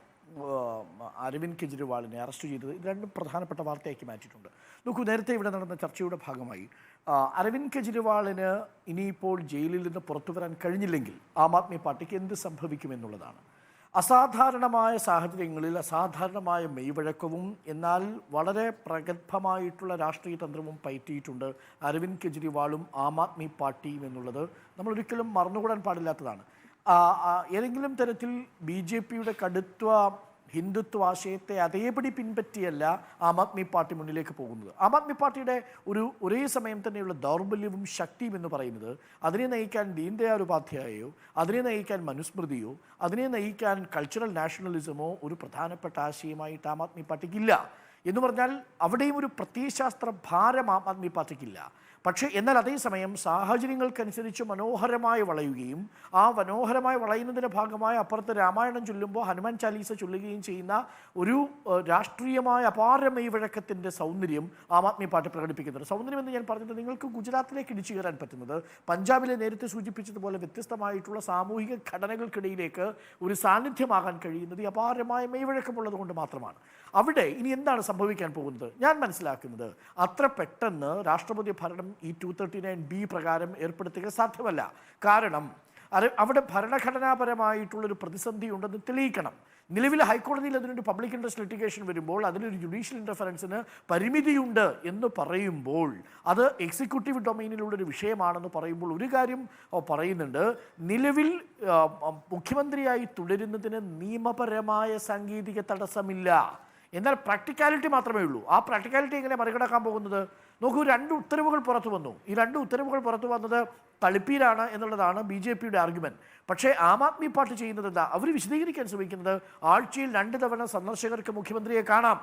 അരവിന്ദ് കെജ്രിവാളിനെ അറസ്റ്റ് ചെയ്തത്, ഇത് രണ്ടും പ്രധാനപ്പെട്ട വാർത്തയാക്കി മാറ്റിയിട്ടുണ്ട്. നോക്കൂ, നേരത്തെ ഇവിടെ നടന്ന ചർച്ചയുടെ ഭാഗമായി അരവിന്ദ് കെജ്രിവാളിന് ഇനിയിപ്പോൾ ജയിലിൽ നിന്ന് പുറത്തു വരാൻ കഴിഞ്ഞില്ലെങ്കിൽ ആം ആദ്മി പാർട്ടിക്ക് എന്ത് സംഭവിക്കുമെന്നുള്ളതാണ്. അസാധാരണമായ സാഹചര്യങ്ങളിൽ അസാധാരണമായ മെയ്വഴക്കവും എന്നാൽ വളരെ പ്രഗത്ഭമായിട്ടുള്ള രാഷ്ട്രീയ തന്ത്രവും പയറ്റിയിട്ടുണ്ട് അരവിന്ദ് കെജ്രിവാളും ആം ആദ്മി പാർട്ടിയും എന്നുള്ളത് നമ്മളൊരിക്കലും മറന്നുകൂടാൻ പാടില്ലാത്തതാണ്. ഏതെങ്കിലും തരത്തിൽ BJPയുടെ കടുത്ത ഹിന്ദുത്വ ആശയത്തെ അതേപടി പിൻപറ്റിയല്ല ആം ആദ്മി പാർട്ടി മുന്നിലേക്ക് പോകുന്നത്. ആം ആദ്മി പാർട്ടിയുടെ ഒരേ സമയം തന്നെയുള്ള ദൗർബല്യവും ശക്തിയും എന്ന് പറയുന്നത്, അതിനെ നയിക്കാൻ ദീൻദയാൽ ഉപാധ്യായയോ, അതിനെ നയിക്കാൻ മനുസ്മൃതിയോ, അതിനെ നയിക്കാൻ കൾച്ചറൽ നാഷണലിസമോ ഒരു പ്രധാനപ്പെട്ട ആശയമായിട്ട് ആം ആദ്മി പാർട്ടിക്കില്ല. എന്ന് പറഞ്ഞാൽ അവിടെയും ഒരു പ്രത്യയശാസ്ത്ര ഭാരം ആം ആദ്മി പാർട്ടിക്കില്ല. പക്ഷേ എന്നാൽ അതേസമയം സാഹചര്യങ്ങൾക്കനുസരിച്ച് മനോഹരമായി വളയുകയും ആ മനോഹരമായി വളയുന്നതിൻ്റെ ഭാഗമായി അപ്പുറത്ത് രാമായണം ചൊല്ലുമ്പോൾ ഹനുമാൻ ചാലീസ ചൊല്ലുകയും ചെയ്യുന്ന ഒരു രാഷ്ട്രീയമായ അപാര മെയ്വഴക്കത്തിൻ്റെ സൗന്ദര്യം ആം ആദ്മി പാർട്ടി പ്രകടിപ്പിക്കുന്നുണ്ട്. സൗന്ദര്യം എന്ന് ഞാൻ പറഞ്ഞത്, നിങ്ങൾക്ക് ഗുജറാത്തിലേക്ക് ഇടിച്ചു കയറാൻ പറ്റുന്നത്, പഞ്ചാബിലെ നേരത്തെ സൂചിപ്പിച്ചതുപോലെ വ്യത്യസ്തമായിട്ടുള്ള സാമൂഹിക ഘടനകൾക്കിടയിലേക്ക് ഒരു സാന്നിധ്യമാകാൻ കഴിയുന്നത് ഈ അപാരമായ മെയ്വഴക്കമുള്ളത് കൊണ്ട് മാത്രമാണ്. അവിടെ ഇനി എന്താണ് സംഭവിക്കാൻ പോകുന്നത്? ഞാൻ മനസ്സിലാക്കുന്നത് അത്ര പെട്ടെന്ന് രാഷ്ട്രപതി ഭരണം ഈ 239B പ്രകാരം ഏർപ്പെടുത്തുക സാധ്യമല്ല. കാരണം അവിടെ ഭരണഘടനാപരമായിട്ടുള്ളൊരു പ്രതിസന്ധി ഉണ്ടെന്ന് തെളിയിക്കണം. നിലവിൽ ഹൈക്കോടതിയിൽ അതിനൊരു പബ്ലിക് ഇൻട്രസ്റ്റ് ലിറ്റിഗേഷൻ വരുമ്പോൾ അതിനൊരു ജുഡീഷ്യൽ ഇൻ്റർഫറൻസിന് പരിമിതിയുണ്ട് എന്ന് പറയുമ്പോൾ, അത് എക്സിക്യൂട്ടീവ് ഡൊമൈനിലുള്ളൊരു വിഷയമാണെന്ന് പറയുമ്പോൾ ഒരു കാര്യം പറയുന്നുണ്ട്, നിലവിൽ മുഖ്യമന്ത്രിയായി തുടരുന്നതിന് നിയമപരമായ സാങ്കേതിക തടസ്സമില്ല. എന്നാൽ പ്രാക്ടിക്കാലിറ്റി മാത്രമേ ഉള്ളൂ. ആ പ്രാക്ടിക്കാലിറ്റി എങ്ങനെ മറികടക്കാൻ പോകുന്നത്? നോക്കൂ, 2 ഉത്തരവുകൾ പുറത്തു വന്നു. ഈ 2 ഉത്തരവുകൾ പുറത്തു വന്നത് തളിപ്പീരാണ് എന്നുള്ളതാണ് BJPയുടെ ആർഗ്യുമെന്റ്. പക്ഷേ ആം ആദ്മി പാർട്ടി ചെയ്യുന്നത് എന്താ? അവർ വിശദീകരിക്കാൻ ശ്രമിക്കുന്നത് ആഴ്ചയിൽ 2 തവണ സന്ദർശകർക്ക് മുഖ്യമന്ത്രിയെ കാണാം.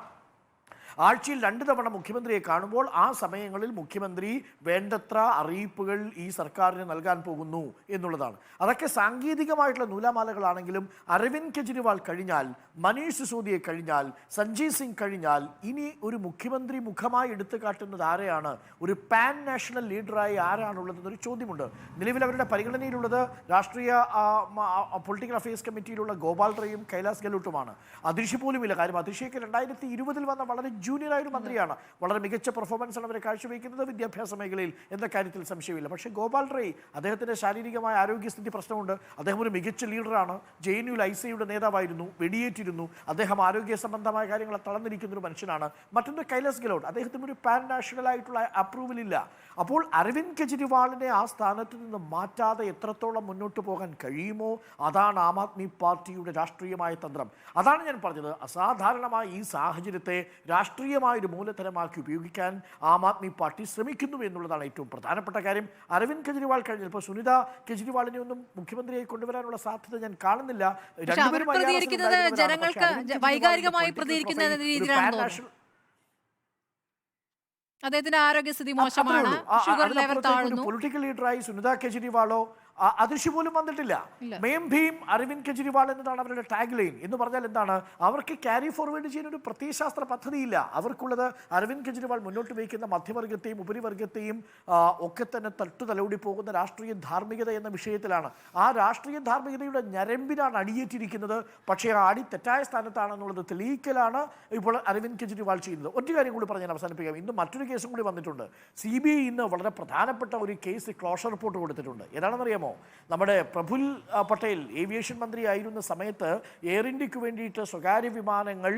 ആഴ്ചയിൽ 2 തവണ മുഖ്യമന്ത്രിയെ കാണുമ്പോൾ ആ സമയങ്ങളിൽ മുഖ്യമന്ത്രി വേണ്ടത്ര അറിയിപ്പുകൾ ഈ സർക്കാരിന് നൽകാൻ പോകുന്നു എന്നുള്ളതാണ്. അതൊക്കെ സാങ്കേതികമായിട്ടുള്ള നൂലാമാലകളാണെങ്കിലും അരവിന്ദ് കെജ്രിവാൾ കഴിഞ്ഞാൽ, മനീഷ് സിസോദിയെ കഴിഞ്ഞാൽ, സഞ്ജയ് സിംഗ് കഴിഞ്ഞാൽ ഇനി ഒരു മുഖ്യമന്ത്രി മുഖമായി എടുത്തു കാട്ടുന്നത് ആരെയാണ്? ഒരു പാൻ നാഷണൽ ലീഡറായി ആരാണുള്ളതെന്നൊരു ചോദ്യമുണ്ട്. നിലവിൽ അവരുടെ പരിഗണനയിലുള്ളത് രാഷ്ട്രീയ പൊളിറ്റിക്കൽ അഫയേഴ്സ് കമ്മിറ്റിയിലുള്ള ഗോപാൽ റേയും കൈലാസ് ഗെഹ്ലോട്ടുമാണ്. അതിർഷി പോലുമില്ല. കാര്യം അതിർഷിയൊക്കെ 2020 വന്ന വളരെ ജൂനിയറായ ഒരു മന്ത്രിയാണ്. വളരെ മികച്ച പെർഫോമൻസ് ആണ് അവർ കാഴ്ചവെക്കുന്നത് വിദ്യാഭ്യാസ മേഖലയിൽ എന്ന കാര്യത്തിൽ സംശയമില്ല. പക്ഷേ ഗോപാൽ റൈ, അദ്ദേഹത്തിൻ്റെ ശാരീരികമായ ആരോഗ്യസ്ഥിതി പ്രശ്നമുണ്ട്. അദ്ദേഹം ഒരു മികച്ച ലീഡറാണ്. JNU ICയുടെ നേതാവായിരുന്നു, വെടിയേറ്റിരുന്നു. അദ്ദേഹം ആരോഗ്യ സംബന്ധമായ കാര്യങ്ങളെ തളർന്നിരിക്കുന്ന ഒരു മനുഷ്യനാണ്. മറ്റൊന്ന് കൈലാസ് ഗെഹ്ലോട്ട്, അദ്ദേഹത്തിന് ഒരു പാൻ നാഷണൽ ആയിട്ടുള്ള അപ്രൂവൽ ഇല്ല. അപ്പോൾ അരവിന്ദ് കെജ്രിവാളിനെ ആ സ്ഥാനത്ത് നിന്ന് മാറ്റാതെ എത്രത്തോളം മുന്നോട്ട് പോകാൻ കഴിയുമോ അതാണ് ആം ആദ്മി പാർട്ടിയുടെ രാഷ്ട്രീയമായ തന്ത്രം. അതാണ് ഞാൻ പറഞ്ഞത്, അസാധാരണമായ ഈ സാഹചര്യത്തെ രാഷ്ട്രീയമായൊരു മൂലധനമാക്കി ഉപയോഗിക്കാൻ ആം ആദ്മി പാർട്ടി ശ്രമിക്കുന്നു എന്നുള്ളതാണ് ഏറ്റവും പ്രധാനപ്പെട്ട കാര്യം. അരവിന്ദ് കെജ്രിവാൾ കഴിഞ്ഞാൽ ഇപ്പോൾ സുനിത കെജ്രിവാളിനെ ഒന്നും മുഖ്യമന്ത്രിയായി കൊണ്ടുവരാനുള്ള സാധ്യത ഞാൻ കാണുന്നില്ല. ജനങ്ങൾക്ക് വൈകാരികമായി പ്രതികരിക്കുന്ന രീതിയിലാണ്. അദ്ദേഹത്തിന്റെ ആരോഗ്യസ്ഥിതി മോശമാണ്, ഷുഗർ ലെവൽ താഴ്ന്നു. പൊളിറ്റിക്കൽ ലീഡറായി സുനിത കെജ്രിവാളോ അതിർത്തി പോലും വന്നിട്ടില്ല. മേം ഭീം അരവിന്ദ് കെജ്രിവാൾ എന്നതാണ് അവരുടെ ടാഗ് ലൈൻ. എന്ന് പറഞ്ഞാൽ എന്താണ്, അവർക്ക് ക്യാരി ഫോർവേഡ് ചെയ്യുന്ന ഒരു പ്രത്യയശാസ്ത്ര പദ്ധതിയില്ല. അവർക്കുള്ളത് അരവിന്ദ് കെജ്രിവാൾ മുന്നോട്ട് വയ്ക്കുന്ന മധ്യവർഗത്തെയും ഉപരിവർഗത്തെയും ഒക്കെ തന്നെ തട്ടുതലോടി പോകുന്ന രാഷ്ട്രീയ ധാർമ്മികത എന്ന വിഷയത്തിലാണ്. ആ രാഷ്ട്രീയ ധാർമ്മികതയുടെ ഞരമ്പിനാണ് അടിയേറ്റിരിക്കുന്നത്. പക്ഷേ ആ അടി തെറ്റായ സ്ഥാനത്താണെന്നുള്ളത് തെളിയിക്കലാണ് ഇപ്പോൾ അരവിന്ദ് കെജ്രിവാൾ ചെയ്യുന്നത്. ഒറ്റ കാര്യം കൂടി പറഞ്ഞ് ഞാൻ അവസാനിപ്പിക്കാം. ഇന്ന് മറ്റൊരു കേസും കൂടി വന്നിട്ടുണ്ട്. CBI ഇന്ന് വളരെ പ്രധാനപ്പെട്ട ഒരു കേസ് ക്ലോഷർ റിപ്പോർട്ട് കൊടുത്തിട്ടുണ്ട്. ഏതാണെന്നറിയാമോ? നമ്മുടെ പ്രഫുൽ പട്ടേൽ ഏവിയേഷൻ മന്ത്രി ആയിരുന്ന സമയത്ത് എയർ ഇന്ത്യക്ക് വേണ്ടിയിട്ട് സ്വകാര്യ വിമാനങ്ങൾ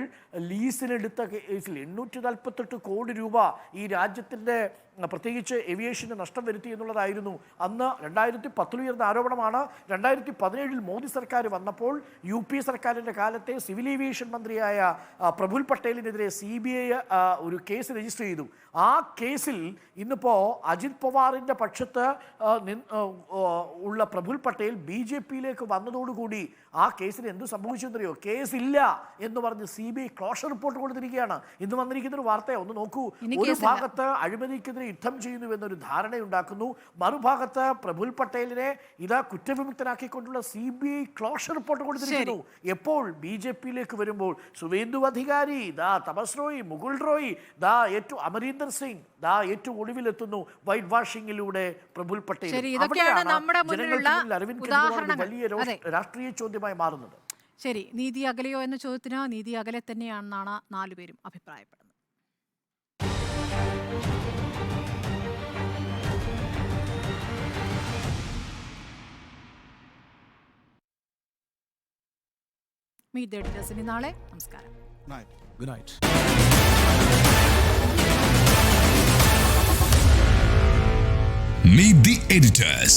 ലീസിനെടുത്ത കേസിൽ 848 കോടി രൂപ ഈ രാജ്യത്തിൻ്റെ പ്രത്യേകിച്ച് ഏവിയേഷന് നഷ്ടം വരുത്തി എന്നുള്ളതായിരുന്നു അന്ന് 2010 ഉയർന്ന ആരോപണമാണ്. 2017 മോദി സർക്കാർ വന്നപ്പോൾ UP സർക്കാരിൻ്റെ കാലത്തെ സിവിൽ ഏവിയേഷൻ മന്ത്രിയായ പ്രഫുൽ പട്ടേലിനെതിരെ CBI ഒരു കേസ് രജിസ്റ്റർ ചെയ്തു. ആ കേസിൽ ഇന്നിപ്പോൾ അജിത് പവാറിൻ്റെ പക്ഷത്ത് ഉള്ള പ്രഫുൽ പട്ടേൽ BJPയിലേക്ക് വന്നതോടുകൂടി ആ കേസിന് എന്ത് സംഭവിച്ചെന്നറിയോ? കേസില്ല എന്ന് പറഞ്ഞ് CBI ക്ലോഷർ റിപ്പോർട്ട് കൊടുത്തിരിക്കുകയാണ്. ഇന്ന് വന്നിരിക്കുന്ന ഒരു വാർത്തയാണ്, ഒന്ന് നോക്കൂ. ഒരു ഭാഗത്ത് അഴിമതിക്കെതിരെ യുദ്ധം ചെയ്യുന്നു എന്നൊരു ധാരണയുണ്ടാക്കുന്നു, മറുഭാഗത്ത് പ്രഫുൽ പട്ടേലിനെ ഇതാ കുറ്റവിമുക്തനാക്കിക്കൊണ്ടുള്ള CBI ക്ലോഷർ റിപ്പോർട്ട് കൊടുത്തിരിക്കുന്നു. എപ്പോൾ BJPയിലേക്ക് വരുമ്പോൾ സുവേന്ദു അധികാരി, ദാ തപസ് റോയ്, മുകുൾ റോയ്, ദാ ഏറ്റവും അമരീന്ദർ സിംഗ്, ദാ ഏറ്റവും ഒടുവിലെത്തുന്നു വൈറ്റ് വാഷിംഗിലൂടെ പ്രഫുൽ പട്ടേൽ. വലിയ രാഷ്ട്രീയ ചോദ്യമായി മാറുന്നത്. ശരി, നീതി അകലെയോ എന്ന ചോദ്യത്തിന് നീതി അകലെ തന്നെയാണെന്നാണ് 4 പേരും അഭിപ്രായപ്പെടുന്നത്. മീറ്റ് ദി എഡിറ്റേഴ്സിന് നാളെ. നമസ്കാരം. Good night. Meet the editors.